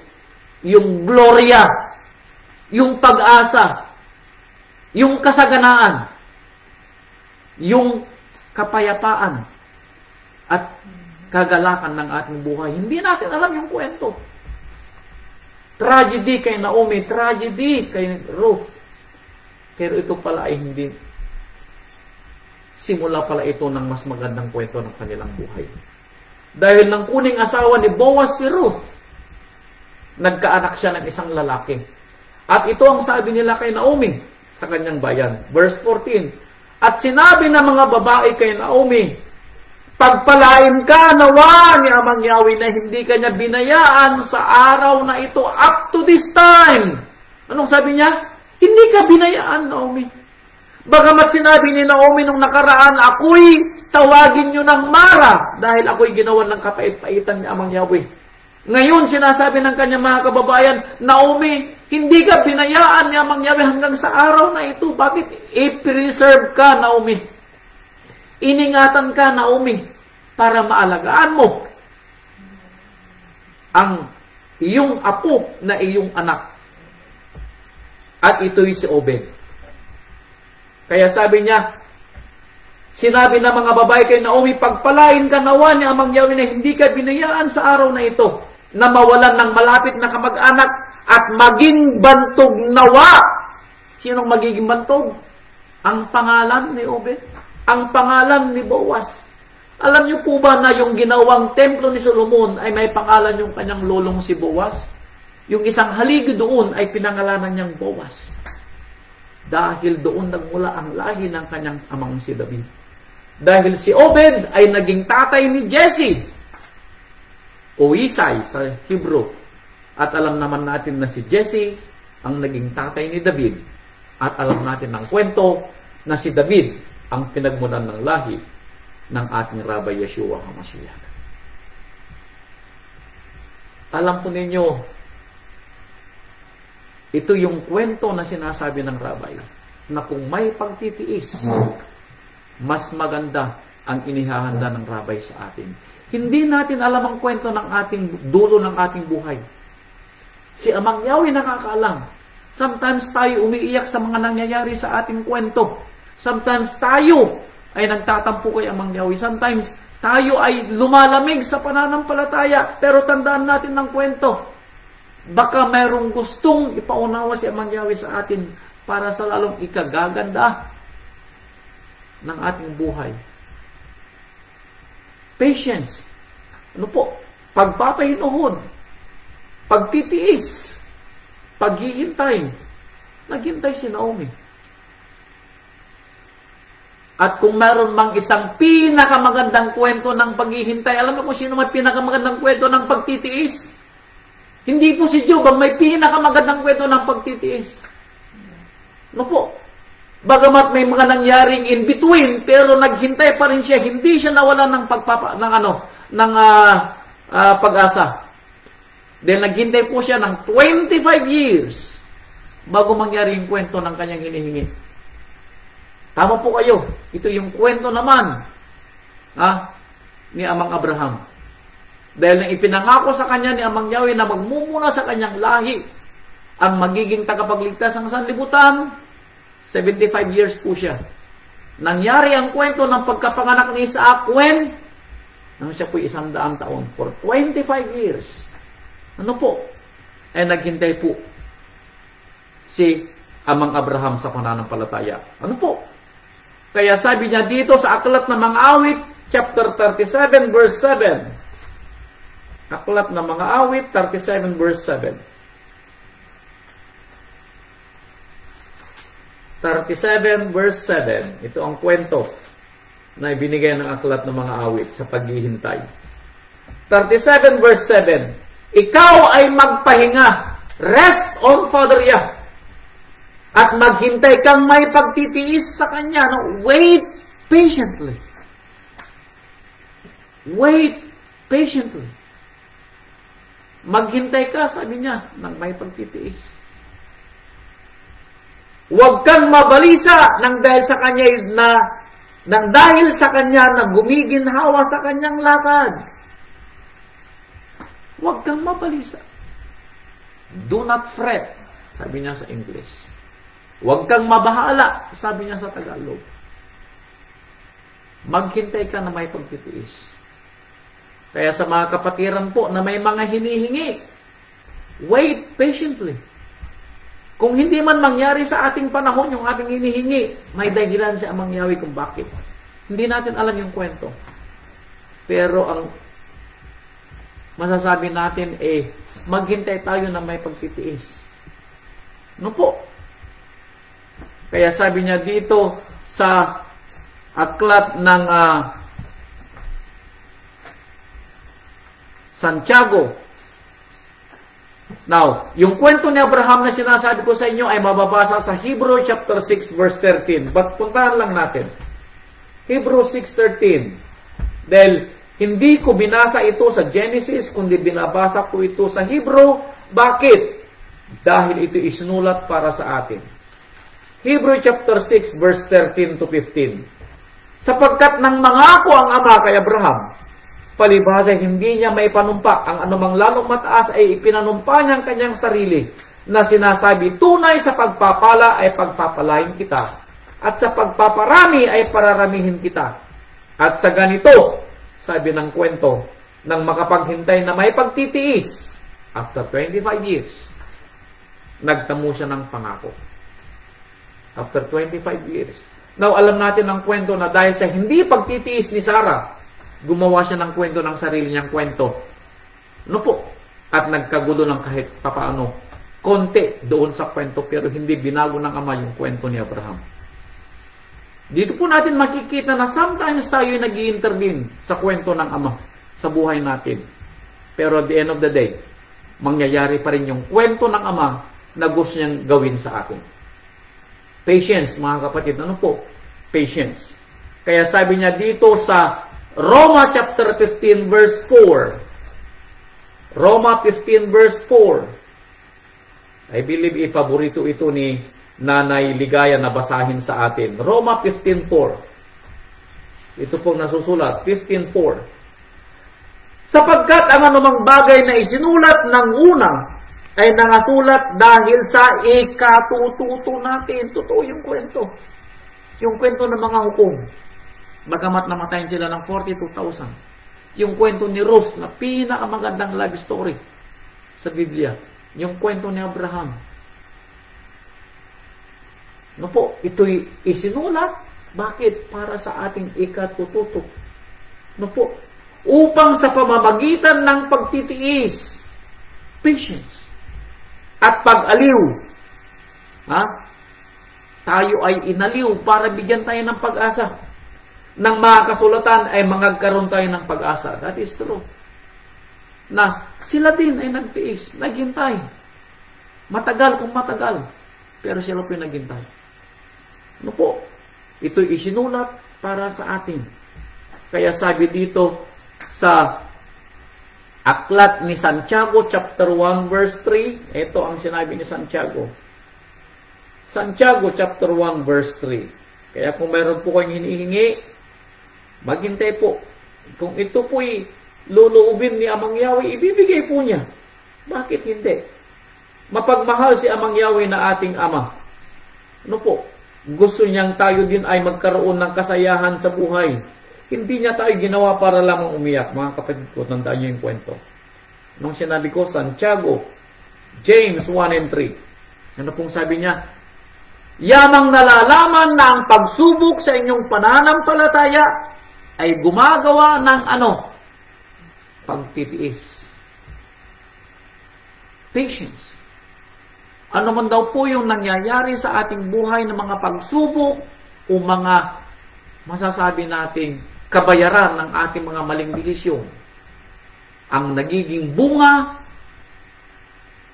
Yung gloria, yung pag-asa, yung kasaganaan, yung kapayapaan, at kagalakan ng ating buhay. Hindi natin alam yung kwento. Tragedy kay Naomi, tragedy kay Ruth. Pero ito pala ay hindi. Simula pala ito ng mas magandang kwento ng kanilang buhay. Dahil nang kuning asawa ni Boaz si Ruth, nagkaanak siya ng isang lalaki. At ito ang sabi nila kay Naomi sa kanyang bayan. Verse 14, at sinabi ng mga babae kay Naomi, pagpalain ka nawa ni Amang Yahweh na hindi kanya binayaan sa araw na ito up to this time. Anong sabi niya? Hindi ka binayaan, Naomi. Bagamat sinabi ni Naomi nung nakaraan, ako'y tawagin nyo ng Mara dahil ako'y ginawan ng kapait-paitan ni Amang Yahweh. Ngayon, sinasabi ng kanyang mga kababayan, Naomi, hindi ka binayaan ni Amang Yahweh hanggang sa araw na ito. Bakit i-preserve ka, Naomi? Iningatan ka, Naomi, para maalagaan mo ang iyong apo na iyong anak. At ito'y si Obed. Kaya sabi niya, sinabi ng mga babae kay Naomi, pagpalain ka nawa ni Amang Yahweh na hindi ka binayaan sa araw na ito, na mawalan ng malapit na kamag-anak at maging bantog nawa. Sinong magiging bantog? Ang pangalan ni Obed. Ang pangalan ni Boaz. Alam niyo po ba na yung ginawang templo ni Solomon ay may pangalan yung kanyang lolong si Boaz? Yung isang haligi doon ay pinangalanan niyang Boaz. Dahil doon nagmula ang lahi ng kanyang amang si David. Dahil si Obed ay naging tatay ni Jesse o Isai sa Hebrew. At alam naman natin na si Jesse ang naging tatay ni David. At alam natin ng kwento na si David ang pinagmulan ng lahi ng ating Rabbi Yeshua HaMashiach. Alam po ninyo, ito yung kwento na sinasabi ng Rabbi na kung may pagtitiis, mas maganda ang inihahanda ng Rabbi sa atin. Hindi natin alam ang kwento ng ating dulo ng ating buhay. Si Amang Yahweh nakakaalam. Sometimes tayo umiiyak sa mga nangyayari sa ating kwento. Sometimes tayo ay nagtatampo kay Amang Yahweh. Sometimes tayo ay lumalamig sa pananampalataya. Pero tandaan natin ng kwento. Baka mayroong gustong ipaunawa si Amang Yahweh sa atin para sa lalong ikagaganda ng ating buhay. Patience. Ano po? Pagpapahinuhod. Pagtitiis. Paghihintay. Naghintay si Naomi. At kung meron mang isang pinakamagandang kwento ng paghihintay, alam mo kung sino may pinakamagandang kwento ng pagtitiis? Hindi po si Job ang may pinakamagandang kwento ng pagtitiis. No po? Bagamat may mga nangyaring in between, pero naghintay pa rin siya. Hindi siya nawalan ng pag-asa. Dahil naghintay po siya ng 25 years bago mangyari yung kwento ng kanyang hinihingi. Tama po kayo. Ito yung kwento naman ni Amang Abraham. Dahil nang ipinangako sa kanya ni Amang Yahweh na magmumula sa kanyang lahi ang magiging tagapagligtas ng sanlibutan, 75 years po siya. Nangyari ang kwento ng pagkapanganak ni Isaac when nang siya po 100 taon. For 25 years. Ano po? Ay naghintay po si Amang Abraham sa pananampalataya. Ano po? Kaya sabi niya dito sa Aklat ng Mga Awit, chapter 37, verse 7. Aklat ng Mga Awit, 37, verse 7. 37 verse 7. Ito ang kwento na ibinigay ng aklat ng mga awit sa paghihintay. 37 verse 7. Ikaw ay magpahinga. Rest on Father Yah. At maghintay kang may pagtitiis sa Kanya. No? Wait patiently. Wait patiently. Maghintay ka, sabi niya, ng may pagtitiis. Huwag kang mabalisa nang dahil sa Kanya na gumiginhawa sa Kanyang lakad. Huwag kang mabalisa. Do not fret, sabi niya sa English. Huwag kang mabahala, sabi niya sa Tagalog. Maghintay ka na may pagtitiis. Kaya sa mga kapatiran po na may mga hinihingi, wait patiently. Kung hindi man mangyari sa ating panahon yung ating hinihingi, may dahilan si Amang Yahweh kung bakit. Hindi natin alam yung kwento. Pero ang masasabi natin maghintay tayo na may pagtitiis. No po? Kaya sabi niya dito sa aklat ng Santiago. Now, yung kwento ni Abraham na sinasabi ko sa inyo ay mababasa sa Hebrew chapter 6 verse 13. But puntahan lang natin. Hebrew 6:13. Dahil hindi ko binasa ito sa Genesis, kundi binabasa ko ito sa Hebrew. Bakit? Dahil ito isinulat para sa atin. Hebrew chapter 6 verse 13 to 15. Sapagkat nang mangako ang Ama kay Abraham, palibhasa hindi niya maipanumpa ang anumang lalong mataas ay ipinanumpa niya ang kanyang sarili na sinasabi, tunay sa pagpapala ay pagpapalain kita at sa pagpaparami ay pararamihin kita. At sa ganito, sabi ng kwento, nang makapaghintay na may pagtitiis, after 25 years, nagtamo siya ng pangako. After 25 years. Now, alam natin ang kwento na dahil sa hindi pagtitiis ni Sarah, gumawa siya ng kwento ng sarili niyang kwento. No po? At nagkagulo ng kahit papaano, konti doon sa kwento, pero hindi binago ng Ama yung kwento ni Abraham. Dito po natin makikita na sometimes tayo nag-i-intervene sa kwento ng Ama sa buhay natin. Pero at the end of the day, mangyayari pa rin yung kwento ng Ama na gusto niyang gawin sa atin. Patience, mga kapatid. Ano po? Patience. Kaya sabi niya dito sa Roma chapter 15 verse 4. Roma 15 verse 4. I believe ipaborito ito ni Nanay Ligaya na basahin sa atin. Roma 15:4. Ito pong nasusulat, 15:4. Sapagkat ang anumang bagay na isinulat ng una ay nangasulat dahil sa ikatututo natin. Totoo yung kwento. Yung kwento ng mga hukom. Bagamat namatayin sila ng 42,000. Yung kwento ni Ruth na pinakamagandang love story sa Biblia. Yung kwento ni Abraham. No po, ito'y isinulat. Bakit? Para sa ating ikatututo. No po, upang sa pamamagitan ng pagtitiis, patience, at pag-aliw, tayo ay inaliw para bigyan tayo ng pag-asa. Nang mga kasulatan ay magkaroon tayo ng pag-asa. That is true. Na sila din ay nagtiis, naghintay. Matagal kung matagal. Pero sila po naghintay. Ano po? Ito'y isinulat para sa atin. Kaya sabi dito sa aklat ni Santiago chapter 1 verse 3, ito ang sinabi ni Santiago. Santiago chapter 1 verse 3. Kaya kung meron po kayong hinihingi, maghintay po. Kung ito po'y luluubin ni Amang Yahweh, ibibigay po niya. Bakit hindi? Mapagmahal si Amang Yahweh na ating Ama. Ano po? Gusto niyang tayo din ay magkaroon ng kasayahan sa buhay. Hindi niya tayo ginawa para lamang umiyak. Mga kapatid ko, tandaan niyo yung kwento. Nung sinabi ko, Santiago, James 1:3. Ano pong sabi niya? Yamang nalalaman na ang pagsubok sa inyong pananampalataya ay gumagawa ng pagtitiis. Patience. ano man daw po yung nangyayari sa ating buhay ng mga pagsubok o mga masasabi nating kabayaran ng ating mga maling desisyon. Ang nagiging bunga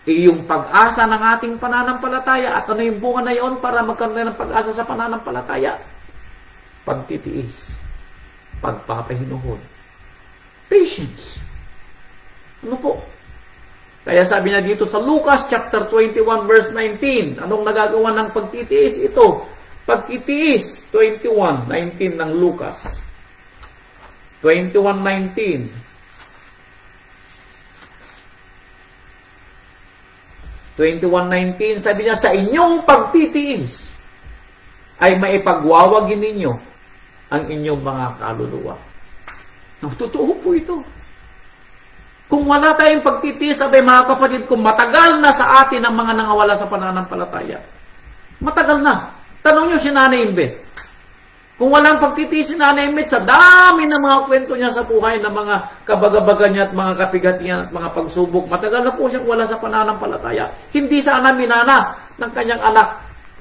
ay yung pag-asa ng ating pananampalataya. At ano yung bunga na yon para magkaroon ng pag-asa sa pananampalataya? Pagtitiis, pagpapahinuhod, patience. Ano po? Kaya sabi na dito sa Lucas chapter 21 verse 19, anong nagagawa ng pagtitiis? Ito, pagtitiis, 21:19 ng Lucas. 21:19. 21:19, sabi niya, sa inyong pagtitiis ay maipagwawagin ninyo ang inyong mga kaluluwa. No, totoo po ito. Kung wala tayong pagtitiis, abay mga kapatid, kung matagal na sa atin ang mga nangawala sa pananampalataya. Matagal na. Tanong nyo si Nanay Imbet. Kung walang pagtitiis si Nanay Imbet, sa dami ng mga kwento niya sa buhay, ng mga kabagabaga niya at mga kapigat niya at mga pagsubok, matagal na po siyang wala sa pananampalataya. Hindi sana minana ng kanyang anak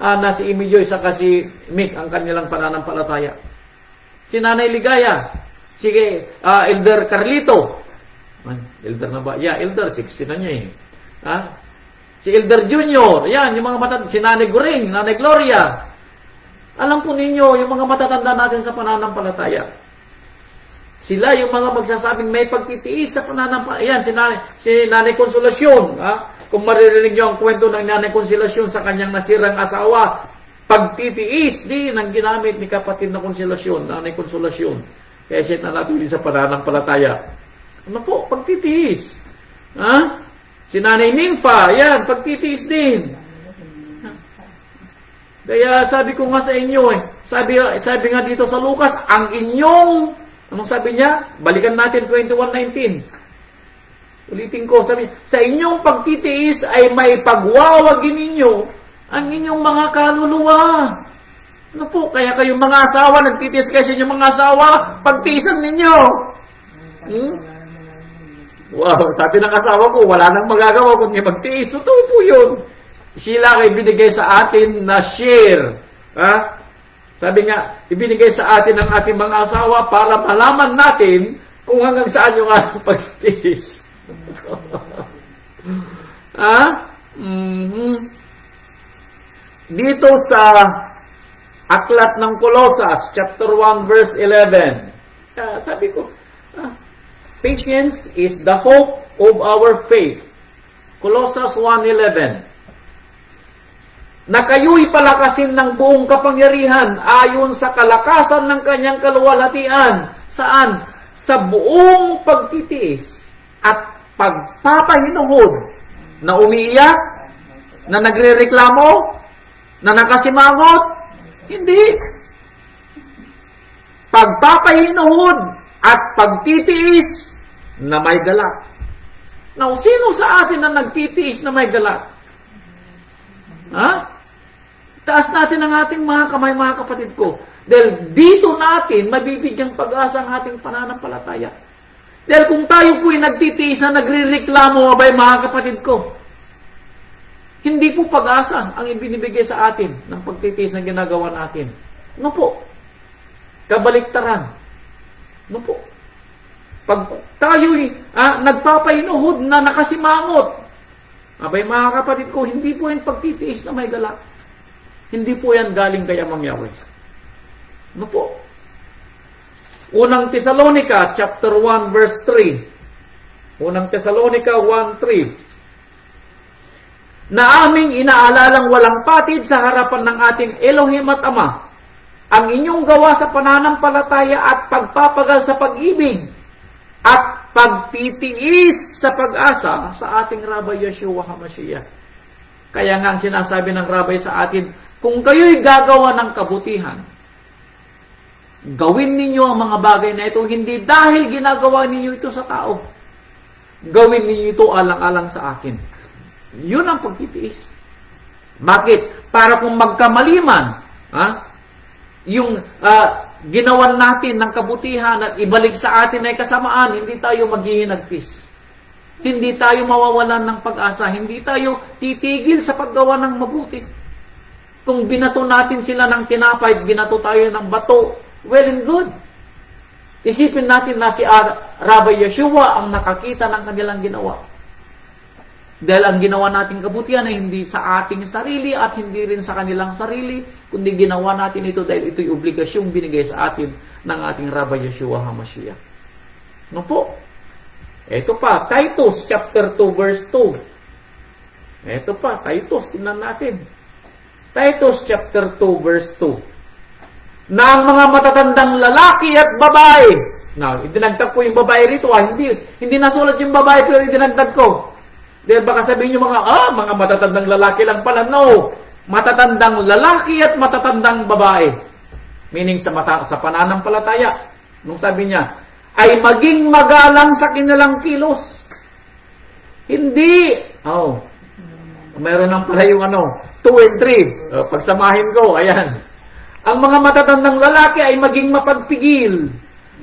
na si Emilio saka si Mick ang kanilang pananampalataya. Si Nanay Ligaya, si Elder Carlito, Elder na ba? Yeah, Elder, 60 na niya eh. Si Elder Junior, yan, yung mga matatanda, si Nanay Goring, Nanay Gloria. Alam po ninyo, yung mga matatanda natin sa pananampalataya, sila yung mga magsasabing may pagtitiis sa pananampalataya. Yan, si Nanay Konsolasyon. Kung maririnig nyo ang kwento ng Nanay Konsolasyon sa kanyang nasirang asawa, pagtitiis din ang ginamit ni kapatid na Konsolasyon, Nanay Konsolasyon. Kaya siya nanatili sa pananampalataya. Ano po? Pagtitiis. Si Nanay Ninfa, yan, pagtitiis din. Kaya sabi ko nga sa inyo, sabi nga dito sa Lucas, ang inyong, anong sabi niya? Balikan natin 21:19. Ulitin ko, sabi, sa inyong pagtitiis ay may pagwawagin ninyo ang inyong mga kaluluwa. Ano po? Kaya kayong mga asawa, nagtitiis kayo sa inyong mga asawa, pagtiisan ninyo. Wow, sabi ng asawa ko, wala nang magagawa kundi magtiis. Totoo po yun. Sila ay binigay sa atin na share. Sabi nga, ibinigay sa atin ng ating mga asawa para malaman natin kung hanggang saan yung ating pagtiis. Dito sa Aklat ng Colosas, chapter 1, verse 11. Sabi ko, patience is the hope of our faith. Colossus 1:11. Na kayo'y palakasin ng buong kapangyarihan ayon sa kalakasan ng kanyang kaluwalhatian. Saan? Sa buong pagtitiis at pagpapahinuhod na umiiyak, na nagrereklamo, na nakasimangot. Hindi. Pagpapahinuhod at pagtitiis na may galak. Now, sino sa atin na nagtitiis na may galak? Taas natin ang ating mga kamay, mga kapatid ko. Dahil dito natin mabibigyang pag-asa ang ating pananampalataya. Dahil kung tayo po'y nagtitiis na nagrereklamo, abay mga kapatid ko, hindi po pag-asa ang ibinibigay sa atin ng pagtitiis na ginagawa natin. Ano po? Kabaliktaran. Ano po? Pag tayo'y nagpapahinuhod na nakasimangot, abay mga kapatid ko, hindi po yan pagtitiis na may galak. Hindi po yan galing kay Amang Yahweh. Ano po? Unang Tesalonica, chapter 1, verse 3. Unang Tesalonica 1:3. Na aming inaalalang walang patid sa harapan ng ating Elohim at Ama, ang inyong gawa sa pananampalataya at pagpapagal sa pag-ibig at pagtitiis sa pag-asa sa ating Rabbi Yeshua HaMashiach. Kaya nga ang sinasabi ng Rabbi sa atin, kung kayo'y gagawa ng kabutihan, gawin ninyo ang mga bagay na ito, hindi dahil ginagawa ninyo ito sa tao. Gawin ninyo ito alang-alang sa akin. Yun ang pagtitiis. Bakit? Para kung magkamaliman, yung ginawan natin ng kabutihan at ibalik sa atin ay kasamaan, hindi tayo maghihinagpis. Hindi tayo mawawalan ng pag-asa. Hindi tayo titigil sa paggawa ng mabuti. Kung binato natin sila ng tinapay, binato tayo ng bato, well and good. Isipin natin na si Rabbi Yeshua ang nakakita ng kanilang ginawa. Dahil ang ginawa nating kabutihan ay hindi sa ating sarili at hindi rin sa kanilang sarili, kundi ginawa natin ito dahil ito'y obligasyong binigay sa atin ng ating Rabbi Yeshua HaMashiach. No po? Ito pa, Titus chapter 2 verse 2. Ito pa, Titus, tingnan natin. Titus chapter 2 verse 2. Na ang mga matatandang lalaki at babae. Now, idinagdag ko yung babae rito. Hindi nasulat yung babae pero idinagdag ko. Dahil baka sabihin nyo mga matatandang lalaki lang pala. No, matatandang lalaki at matatandang babae. Meaning sa pananampalataya. Nung sabi niya, ay maging magalang sa kanilang kilos. Hindi. Meron lang pala yung 2 and 3. Pagsamahin ko, ayan. Ang mga matatandang lalaki ay maging mapagpigil,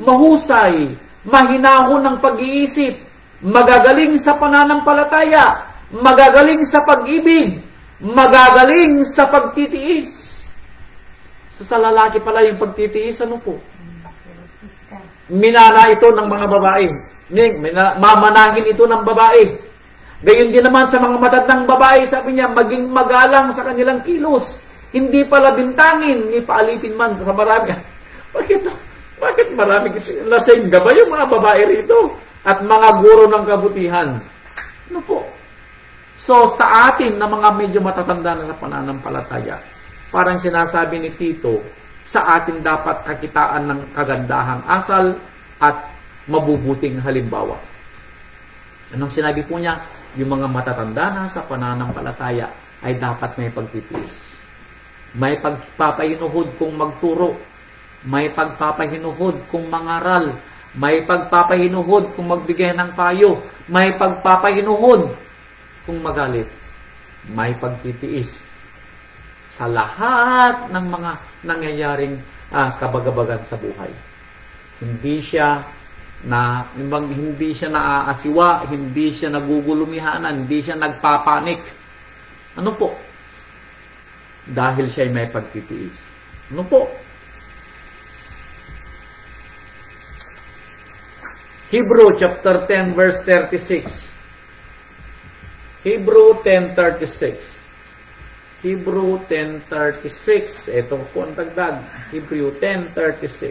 mahusay, mahinahon ng pag-iisip, magagaling sa pananampalataya, magagaling sa pag-ibig, magagaling sa pagtitiis. Sa lalaki pala yung pagtitiis, ano po? Minana ito ng mga babae. Mamanahin ito ng babae. Gayon din naman sa mga matatandang babae, sabi niya, maging magalang sa kanilang kilos. Hindi pala bintangin, ni paalitin man sa marami. Bakit maraming lasing ba yung mga babae rito? At mga guro ng kabutihan. Ano po? So, sa atin na mga medyo matatanda na sa pananampalataya, parang sinasabi ni Tito, sa atin dapat kakitaan ng kagandahang asal at mabubuting halimbawa. Anong sinabi po niya? Yung mga matatanda na sa pananampalataya ay dapat may pagtitiis. May pagpapahinuhod kung magturo. May pagpapahinuhod kung mangaral. May pagpapahinuhod kung magbigay ng payo. May pagpapahinuhod kung magalit. May pagtitiis sa lahat ng mga nangyayaring kabagabagan sa buhay. Hindi siya naaasiwa, hindi siya nagugulumihanan, hindi siya nagpapanik. Ano po? Dahil siya ay may pagtitiis. Ano po? Hebrew chapter 10 verse 36. Hebrew 10:36. Hebrew 10:36. Ito po ang dagdag. Hebrew 10:36.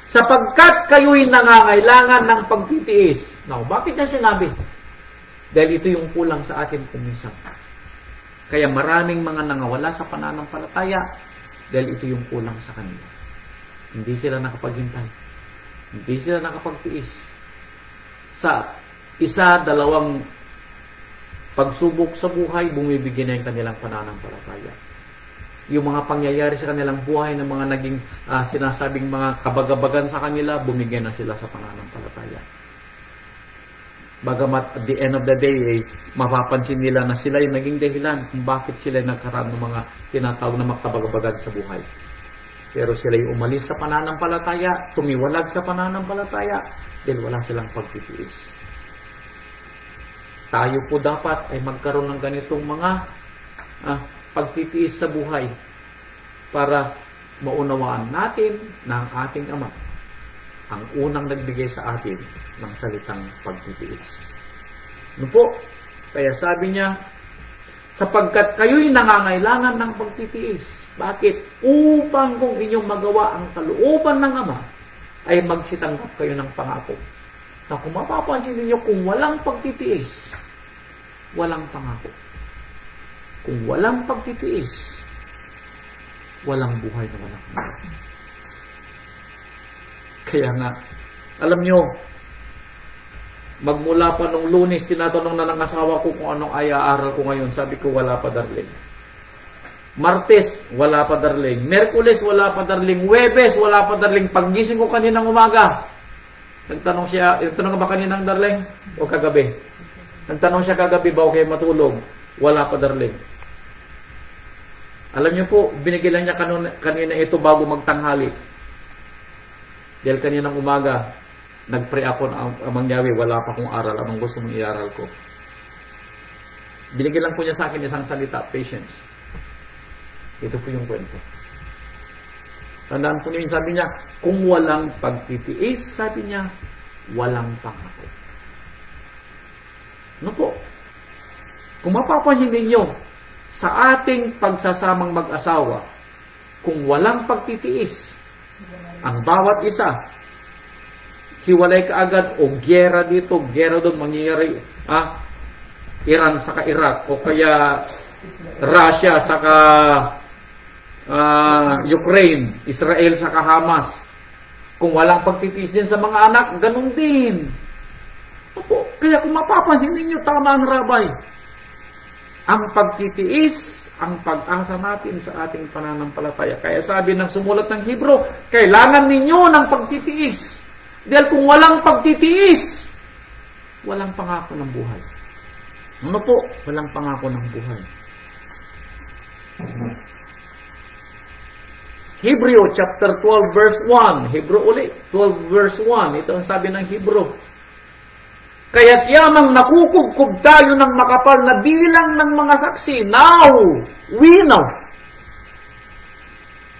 Sapagkat kayo'y nangangailangan ng pagtitiis. Now, bakit niya sinabi? Dahil ito yung kulang sa atin kuminsan. Kaya maraming mga nangawala sa pananampalataya dahil ito yung kulang sa kanila. Hindi sila nakapaghintay. Hindi sila nakapagtiis. Sa isa, dalawang pagsubok sa buhay, bumibigyan na yung kanilang pananampalataya. Yung mga pangyayari sa kanilang buhay ng mga naging sinasabing mga kabagabagan sa kanila, bumigyan na sila sa pananampalataya. Bagamat at the end of the day, mapapansin nila na sila yung naging dahilan kung bakit sila nagkaroon ng mga tinatawag na makabagabagan sa buhay. Pero sila yung umalis sa pananampalataya, tumiwalag sa pananampalataya, dahil wala silang pagtitiis. Tayo po dapat ay magkaroon ng ganitong mga pagtitiis sa buhay para maunawaan natin na ang ating Ama ang unang nagbigay sa atin ng salitang pagtitiis. Ano po? Kaya sabi niya, sapagkat kayo'y nangangailangan ng pagtitiis. Bakit? Upang kung inyong magawa ang kalooban ng Ama, ay magsitanggap kayo ng pangako. Na kung mapapansin ninyo, kung walang pagtitiis, walang pangako. Kung walang pagtitiis, walang buhay na walang pangako. Kaya nga, alam nyo, magmula pa nung Lunes, tinatanong na ng asawa ko kung anong ay aaral ko ngayon. Sabi ko, wala pa, darling. Martes, wala pa, darling. Merkules, wala pa, darling. Huwebes, wala pa, darling. Paggising ko kaninang umaga, nagtanong ba kaninang, darling? O kagabi? Nagtanong siya kagabi, ba okay matulog? Wala pa, darling. Alam niyo po, binigay lang niya kanina ito bago magtanghali. Dahil kaninang umaga, Nag-pray ako na Amang Yahweh, wala pa akong aral. Anong gusto mong iaral ko? Binigyan lang po niya sa akin isang salita, patience. Ito po yung kwento. Tandaan po niyo yung sabi niya, kung walang pagtitiis, sabi niya, walang pangako. Ano po? Kung mapapansin ninyo, sa ating pagsasamang mag-asawa, kung walang pagtitiis, ang bawat isa, hiwalay ka agad o gera dito, gera doon, mangyayari, Iran saka Iraq, o kaya Russia saka Ukraine, Israel saka Hamas. Kung walang pagtitiis din sa mga anak, ganun din. Opo, kaya kung mapapansin ninyo, tama ang rabay. Ang pagtitiis, ang pag-asa natin sa ating pananampalataya. Kaya sabi ng sumulat ng Hebro, kailangan ninyo ng pagtitiis. Dahil kung walang pagtitiis, walang pangako ng buhay. Ano po? Walang pangako ng buhay. Hebrew chapter 12 verse 1. Hebrew ulit, 12 verse 1. Ito ang sabi ng Hebrew. Kaya't yamang nakukubkob tayo ng makapal na bilang ng mga saksi. Now, we know.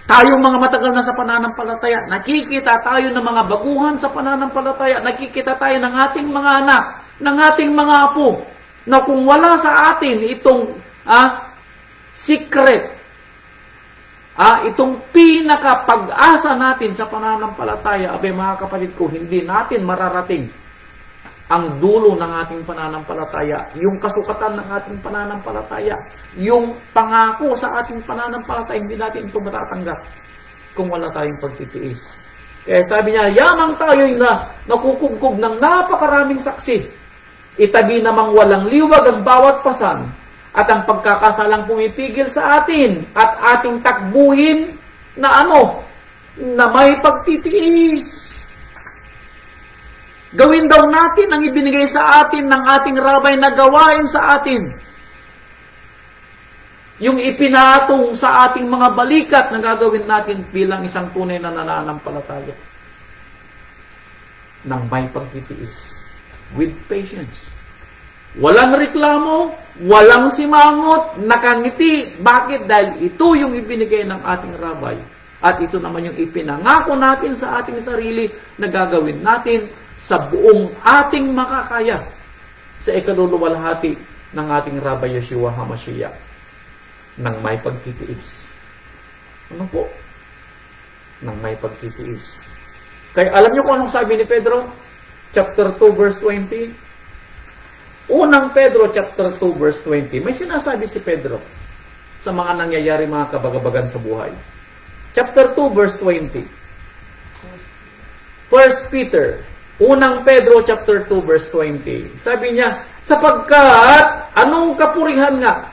Tayong mga matagal na sa pananampalataya, nakikita tayo ng mga baguhan sa pananampalataya, nakikita tayo ng ating mga anak, ng ating mga apo, na kung wala sa atin itong secret, itong pinaka-pag-asa natin sa pananampalataya, abay mga kapatid ko, hindi natin mararating ang dulo ng ating pananampalataya, yung kasukatan ng ating pananampalataya, yung pangako sa ating pananampalataya, hindi natin ito matatanggap kung wala tayong pagtitiis. Kaya sabi niya, yamang tayo'y nakukubkob ng napakaraming saksi. Itabi namang walang liwag ang bawat pasan at ang pagkakasalang pumipigil sa atin at ating takbuhin na na may pagtitiis. Gawin daw natin ang ibinigay sa atin ng ating rabay na gawain sa atin. Yung ipinatong sa ating mga balikat na gagawin natin bilang isang tunay na nananampalataya. Nang may pagtitiis. With patience. Walang reklamo, walang simangot, nakangiti. Bakit? Dahil ito yung ibinigay ng ating rabay. At ito naman yung ipinangako natin sa ating sarili na gagawin natin sa buong ating makakaya sa ikaluluwalhati ng ating Rabbi Yeshua HaMashiach nang may pagtitiis. Ano po? Nang may pagtitiis. Kaya alam niyo kung anong sabi ni Pedro? Chapter 2 verse 20. Unang Pedro chapter 2 verse 20. May sinasabi si Pedro sa mga nangyayari mga kabagabagan sa buhay. Chapter 2 verse 20. First Peter Unang Pedro chapter 2 verse 20. Sabi niya, sapagkat anong kapurihan nga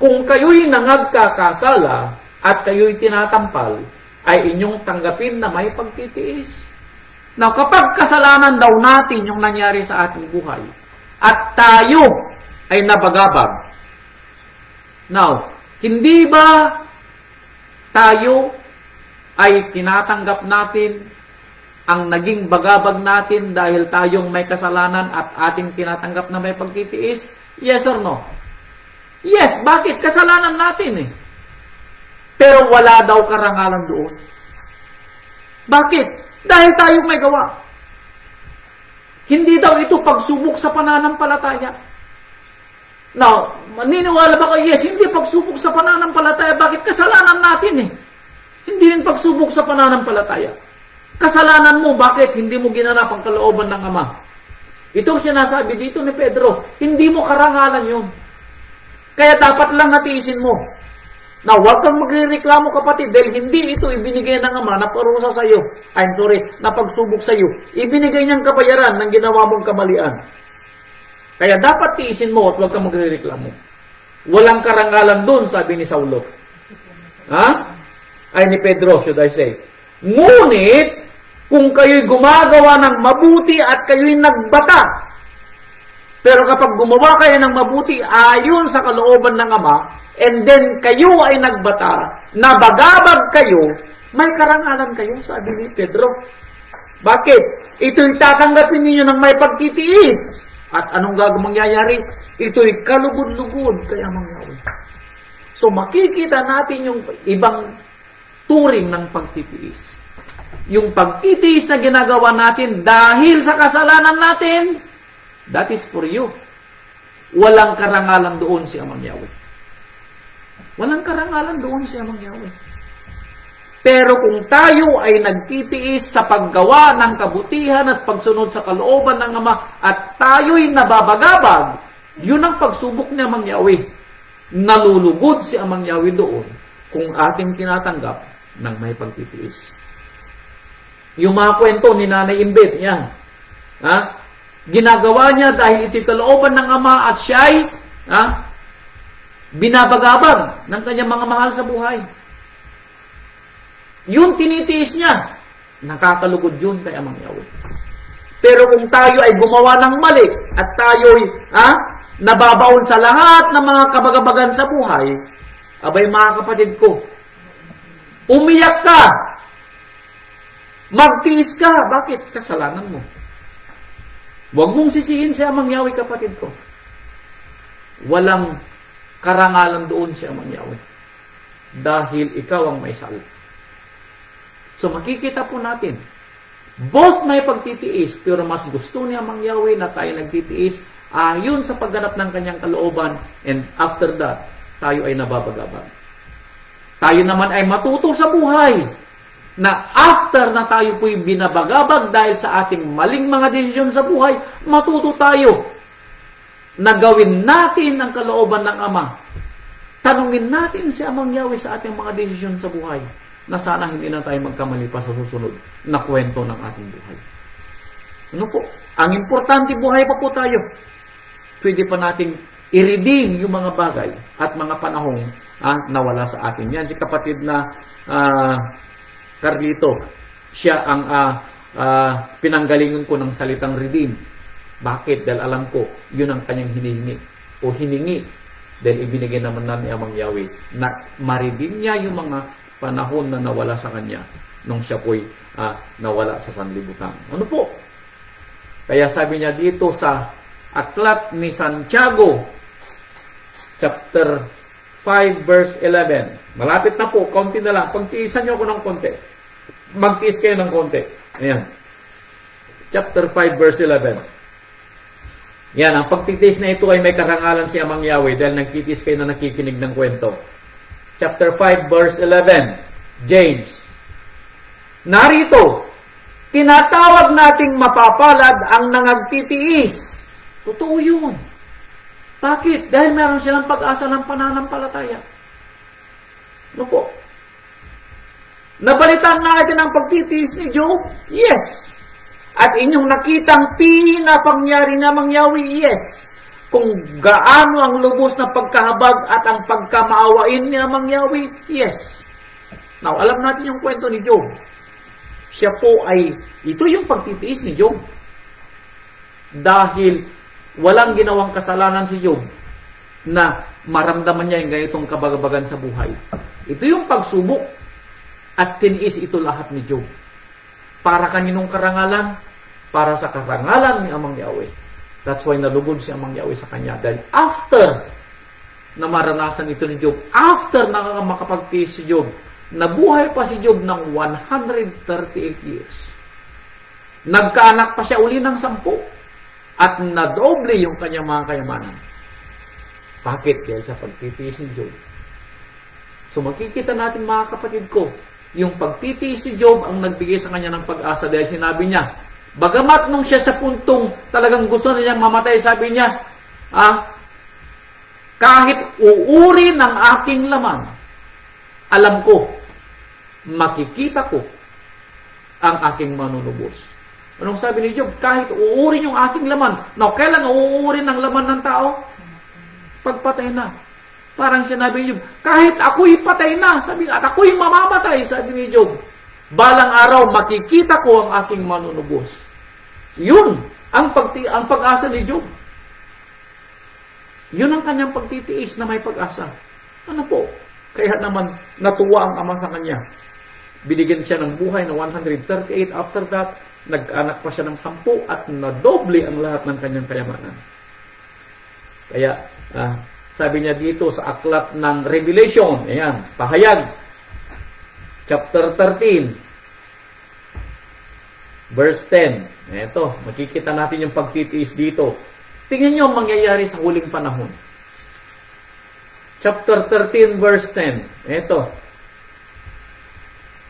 kung kayo'y nangagkakasala at kayo'y tinatampal, ay inyong tanggapin na may pagtitiis. Now, kapag kasalanan daw natin yung nangyari sa ating buhay, at tayo ay nabagabag, now, hindi ba tayo ay tinatanggap natin ang naging bagabag natin dahil tayong may kasalanan at ating tinatanggap na may pagtitiis? Yes or no? Yes. Bakit? Kasalanan natin eh. Pero wala daw karangalan doon. Bakit? Dahil tayong may gawa. Hindi daw ito pagsubok sa pananampalataya. Now, maniniwala ba kayo? Yes, hindi pagsubok sa pananampalataya. Bakit? Kasalanan natin eh. Hindi rin pagsubok sa pananampalataya. Kasalanan mo, bakit hindi mo ginanap ang kalooban ng Ama? Ito sinasabi dito ni Pedro, hindi mo karangalan yun. Kaya dapat lang natiisin mo. Now, huwag kang magrereklamo kapatid, dahil hindi ito ibinigay ng Ama na parusa sa iyo. Na pagsubok sa iyo. Ibinigay niyang kabayaran ng ginawa mong kamalian. Kaya dapat tiisin mo at huwag kang magrereklamo. Walang karangalan doon, sabi ni Saulo. Ni Pedro, should I say. Ngunit, kung kayo'y gumagawa ng mabuti at kayo'y nagbata, pero kapag gumawa kayo ng mabuti ayon sa kalooban ng Ama, and then kayo ay nagbata, nabagabag kayo, may karangalan kayo, sabi ni Pedro. Bakit? Ito'y tatanggapin ninyo ng may pagtitiis. At anong mangyayari? Ito'y kalugod-lugod kay Amang Yahweh. So makikita natin yung ibang turing ng pagtitiis. Yung pagtitiis na ginagawa natin dahil sa kasalanan natin, that is for you. Walang karangalan doon si Amang Yahweh. Walang karangalan doon si Amang Yahweh. Pero kung tayo ay nagtitiis sa paggawa ng kabutihan at pagsunod sa kalooban ng Ama at tayo'y nababagabag, yun ang pagsubok ni Amang Yahweh. Nalulugod si Amang Yahweh doon kung ating tinatanggap ng may pagtitiis. Yung mga kwento ni Nanay Imbet, yan. Ginagawa niya dahil ito'y kalooban ng Ama at siya'y binabagabag ng kanyang mga mahal sa buhay. Yun tinitiis niya. Nakakalugod yun kay Amang Yahweh. Pero kung tayo ay gumawa ng mali at tayo'y nababaon sa lahat ng mga kabagabagan sa buhay, abay mga kapatid ko, umiyak ka, magtiis ka. Bakit? Kasalanan mo. Huwag mong sisihin si Amang Yahweh, kapatid ko. Walang karangalan doon si Amang Yahweh. Dahil ikaw ang may sala. So makikita po natin, both may pagtitiis, pero mas gusto ni Amang Yahweh na tayo nagtitiis ayon sa pagganap ng kanyang kalooban, and after that, tayo ay nababagabag. Tayo naman ay matuto sa buhay na after na tayo po'y binabagabag dahil sa ating maling mga desisyon sa buhay, matuto tayo na gawin natin ang kalooban ng Ama. Tanungin natin si Amang Yahweh sa ating mga desisyon sa buhay na sana hindi na tayo magkamali pa sa susunod na kwento ng ating buhay. Ano po? Ang importante, buhay pa po tayo. Pwede pa nating i-redeem yung mga bagay at mga panahong nawala sa atin. Yan, si kapatid na Carlito, siya ang pinanggalingan ko ng salitang redeem. Bakit? Dahil alam ko, yun ang kanyang hinihingi o hiningi. Dahil ibinigay naman na ni Amang Yahweh na ma-redeem niya yung mga panahon na nawala sa kanya nung siya po'y nawala sa sanlibutan. Ano po? Kaya sabi niya dito sa Aklat ni Santiago, chapter 5, verse 11. Malapit na po, konti na lang. Pagtiisan niyo ako ng konti. Magtiis kayo ng konti. Ayan. Chapter 5, verse 11. Yan, ang pagtitiis na ito ay may karangalan si Amang Yahweh dahil nagtitiis kayo na nakikinig ng kwento. Chapter 5, verse 11. James. Narito, tinatawag nating mapapalad ang nangagtitiis. Totoo yun. Bakit? Dahil meron silang pag-asa ng pananampalataya. Ano po? Nabalitaan natin ang pagtitiis ni Job? Yes. At inyong nakitang pini na pangyari na Amang Yahweh? Yes. Kung gaano ang lubos na pagkahabag at ang pagkamaawain ni Amang Yahweh? Yes. Now, alam natin yung kwento ni Job. Siya po ay, ito yung pagtitiis ni Job. Dahil walang ginawang kasalanan si Job na maramdaman niya yung ganitong kabagabagan sa buhay. Ito yung pagsubok at tiniis ito lahat ni Job. Para kaninong karangalan? Para sa karangalan ni Amang Yahweh. That's why nalugod si Amang Yahweh sa kanya. Dahil after na maranasan ito ni Job, after na makapagtiis si Job, nabuhay pa si Job ng 138 years. Nagkaanak pa siya uli ng 10 at nadoble yung kanyang mga kayamanan. Bakit? Dahil sa pagtitiis ni Job. So makikita natin mga kapatid ko, yung pagtitiis si Job ang nagbigay sa kanya ng pag-asa dahil sinabi niya, bagamat nung siya sa puntong talagang gusto na niyang mamatay, sabi niya, kahit uuri ng aking laman, alam ko, makikita ko ang aking manunubos. Anong sabi ni Job? Kahit uurin yung aking laman. Now, kailan uurin ang laman ng tao? Pagpatay na. Parang sinabi ni Job, kahit ako'y patay na, sabi nga, at ako'y mamamatay, sabi ni Job, balang araw makikita ko ang aking manunubos. Yun ang pag-asa ni Job. Yun ang kanyang pagtitiis na may pag-asa. Ano po? Kaya naman natuwa ang Ama sa kanya. Binigyan siya ng buhay na 138. After that, nag-anak pa siya ng 10 at nadoble ang lahat ng kanyang kayamanan. Kaya, sabi niya dito sa aklat ng Revelation, ayan, pahayag, chapter 13, verse 10. Ito, makikita natin yung pagtitiis dito. Tingnan niyo ang mangyayari sa huling panahon. Chapter 13, verse 10. Ito.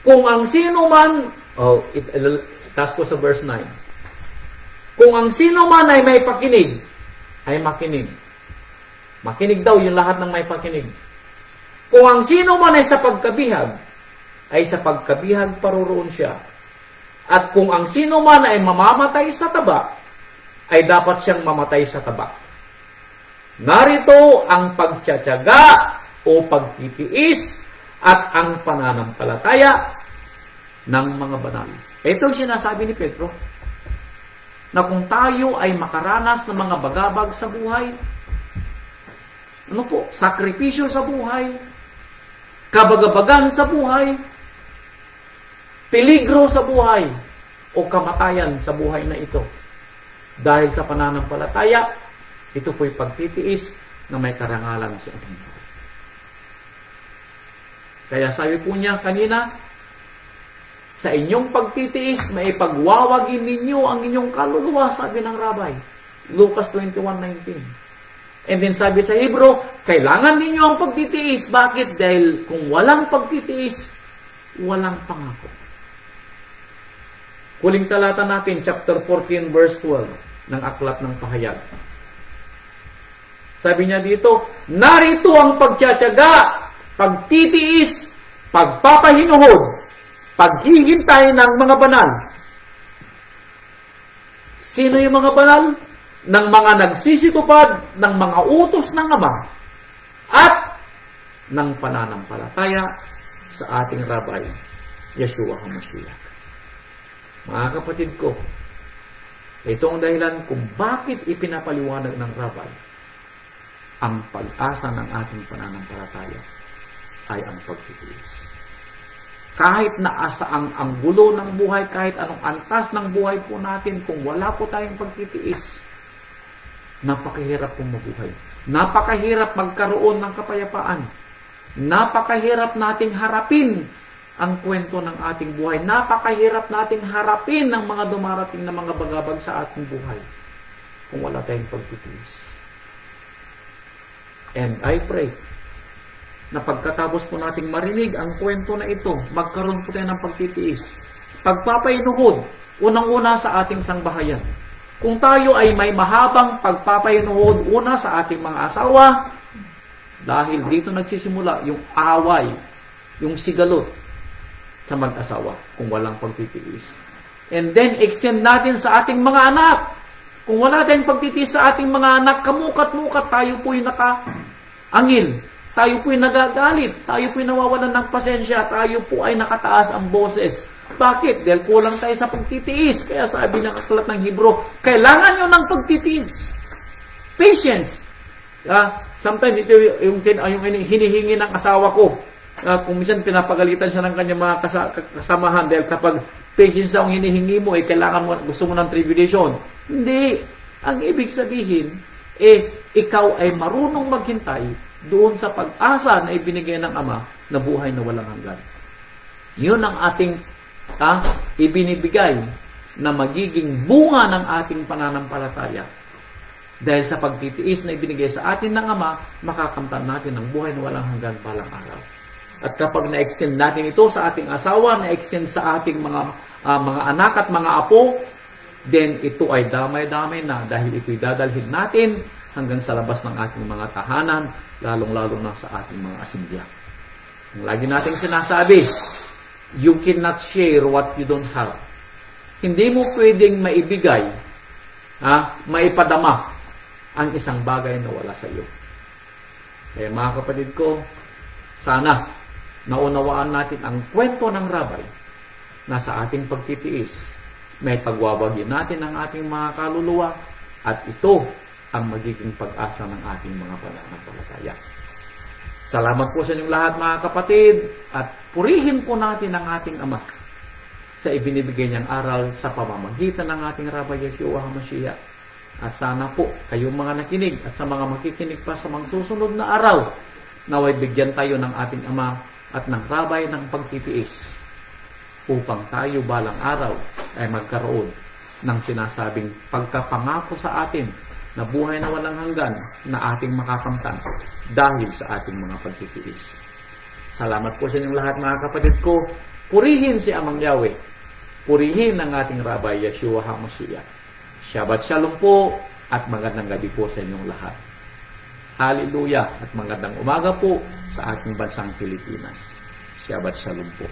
Kung ang sino man, taas ko sa verse 9. Kung ang sino man ay may pakinig, ay makinig. Makinig daw yung lahat ng may pakinig. Kung ang sino man ay sa pagkabihag, ay sa pagkabihag paroroon siya. At kung ang sino man ay mamamatay sa taba, ay dapat siyang mamatay sa taba. Narito ang pagtsatsaga o pagtitiis at ang pananampalataya ng mga banal. Ito ang sinasabi ni Pedro, na kung tayo ay makaranas ng mga bagabag sa buhay, sakripisyo sa buhay, kabagabagan sa buhay, peligro sa buhay, o kamatayan sa buhay na ito, dahil sa pananampalataya, ito po'y pagtitiis na may karangalan sa ating buhay. Kaya sabi po niya kanina, sa inyong pagtitiis, may pagwawagin ninyo ang inyong kaluluwa, sabi ng Rabbi. Lucas 21:19. And then sabi sa Hebro, kailangan ninyo ang pagtitiis. Bakit? Dahil kung walang pagtitiis, walang pangako. Huling talata natin, chapter 14, verse 12, ng aklat ng pahayag. Sabi niya dito, narito ang pagtsatsaga, pagtitiis, pagpapahinuhod, paghihintay ng mga banal. Sino yung mga banal? Ng mga nagsisitupad ng mga utos ng Ama at ng pananampalataya sa ating Rabbi, Yeshua HaMashiach. Mga kapatid ko, ito ang dahilan kung bakit ipinapaliwanag ng Rabbi ang pag-asa ng ating pananampalataya ay ang pagtitiis. Kahit na asaang ang gulo ng buhay, kahit anong antas ng buhay po natin, kung wala po tayong pagtitiis, napakahirap pong mabuhay. Napakahirap magkaroon ng kapayapaan. Napakahirap nating harapin ang kwento ng ating buhay. Napakahirap nating harapin ang mga dumarating na mga bagabag sa ating buhay kung wala tayong pagtitiis. And I pray na pagkatapos po nating marinig ang kwento na ito, magkaroon po tayo ng pagtitiis. Pagpapainuhod, unang-una sa ating sangbahayan. Kung tayo ay may mahabang pagpapainuhod, una sa ating mga asawa, dahil dito nagsisimula yung away, yung sigalot sa mag-asawa, kung walang pagtitiis. And then, extend natin sa ating mga anak. Kung wala tayong pagtitiis sa ating mga anak, kamukat-mukat, tayo po'y nakaangil. Tayo po'y nagagalit. Tayo po'y nawawalan ng pasensya. Tayo po ay nakataas ang boses. Bakit? Dahil kulang tayo sa pagtitiis. Kaya sabi ng aklat ng Hebro, kailangan nyo ng pagtitiis. Patience. Sometimes ito yung hinihingi ng asawa ko. Kung minsan pinapagalitan siya ng kanyang mga kasamahan dahil kapag patience ang hinihingi mo, kailangan mo, gusto mo ng tribulation. Hindi. Ang ibig sabihin, ikaw ay marunong maghintay doon sa pag-asa na ibinigay ng Ama na buhay na walang hanggan. Yun ang ating ibinibigay na magiging bunga ng ating pananampalataya. Dahil sa pagtitiis na ibinigay sa atin ng Ama, makakamtan natin ang buhay na walang hanggan balang araw. At kapag na-extend natin ito sa ating asawa, na-extend sa ating mga anak at mga apo, then ito ay damay-damay na dahil ito'y dadalhin natin hanggang sa labas ng ating mga tahanan, lalong-lalo na sa ating mga asimilya. Ang lagi nating sinasabi, you cannot share what you don't have. Hindi mo pwedeng maibigay, maipadama ang isang bagay na wala sa iyo. Kaya mga kapatid ko, sana naunawaan natin ang kwento ng Rabbi na sa ating pagtitiis, may pagwawagi natin ang ating mga kaluluwa at ito ang magiging pag-asa ng ating mga pananampalataya. Salamat po sa inyong lahat mga kapatid at purihin po natin ang ating Ama sa ibinibigay niyang aral sa pamamagitan ng ating Rabbi Yeshua HaMashiach. At sana po kayong mga nakinig at sa mga makikinig pa sa mga susunod na araw, naway bigyan tayo ng ating Ama at ng Rabbi ng pagtitiis upang tayo balang araw ay magkaroon ng sinasabing pagkapangako sa atin na buhay na walang hanggan na ating makakamtan dahil sa ating mga pagtitiis. Salamat po sa inyong lahat mga kapatid ko. Purihin si Amang Yahweh. Purihin ang ating Rabbi Yeshua HaMashiach. Shabbat Shalom po at magandang gabi po sa inyong lahat. Hallelujah at magandang umaga po sa ating bansang Pilipinas. Shabbat Shalom po.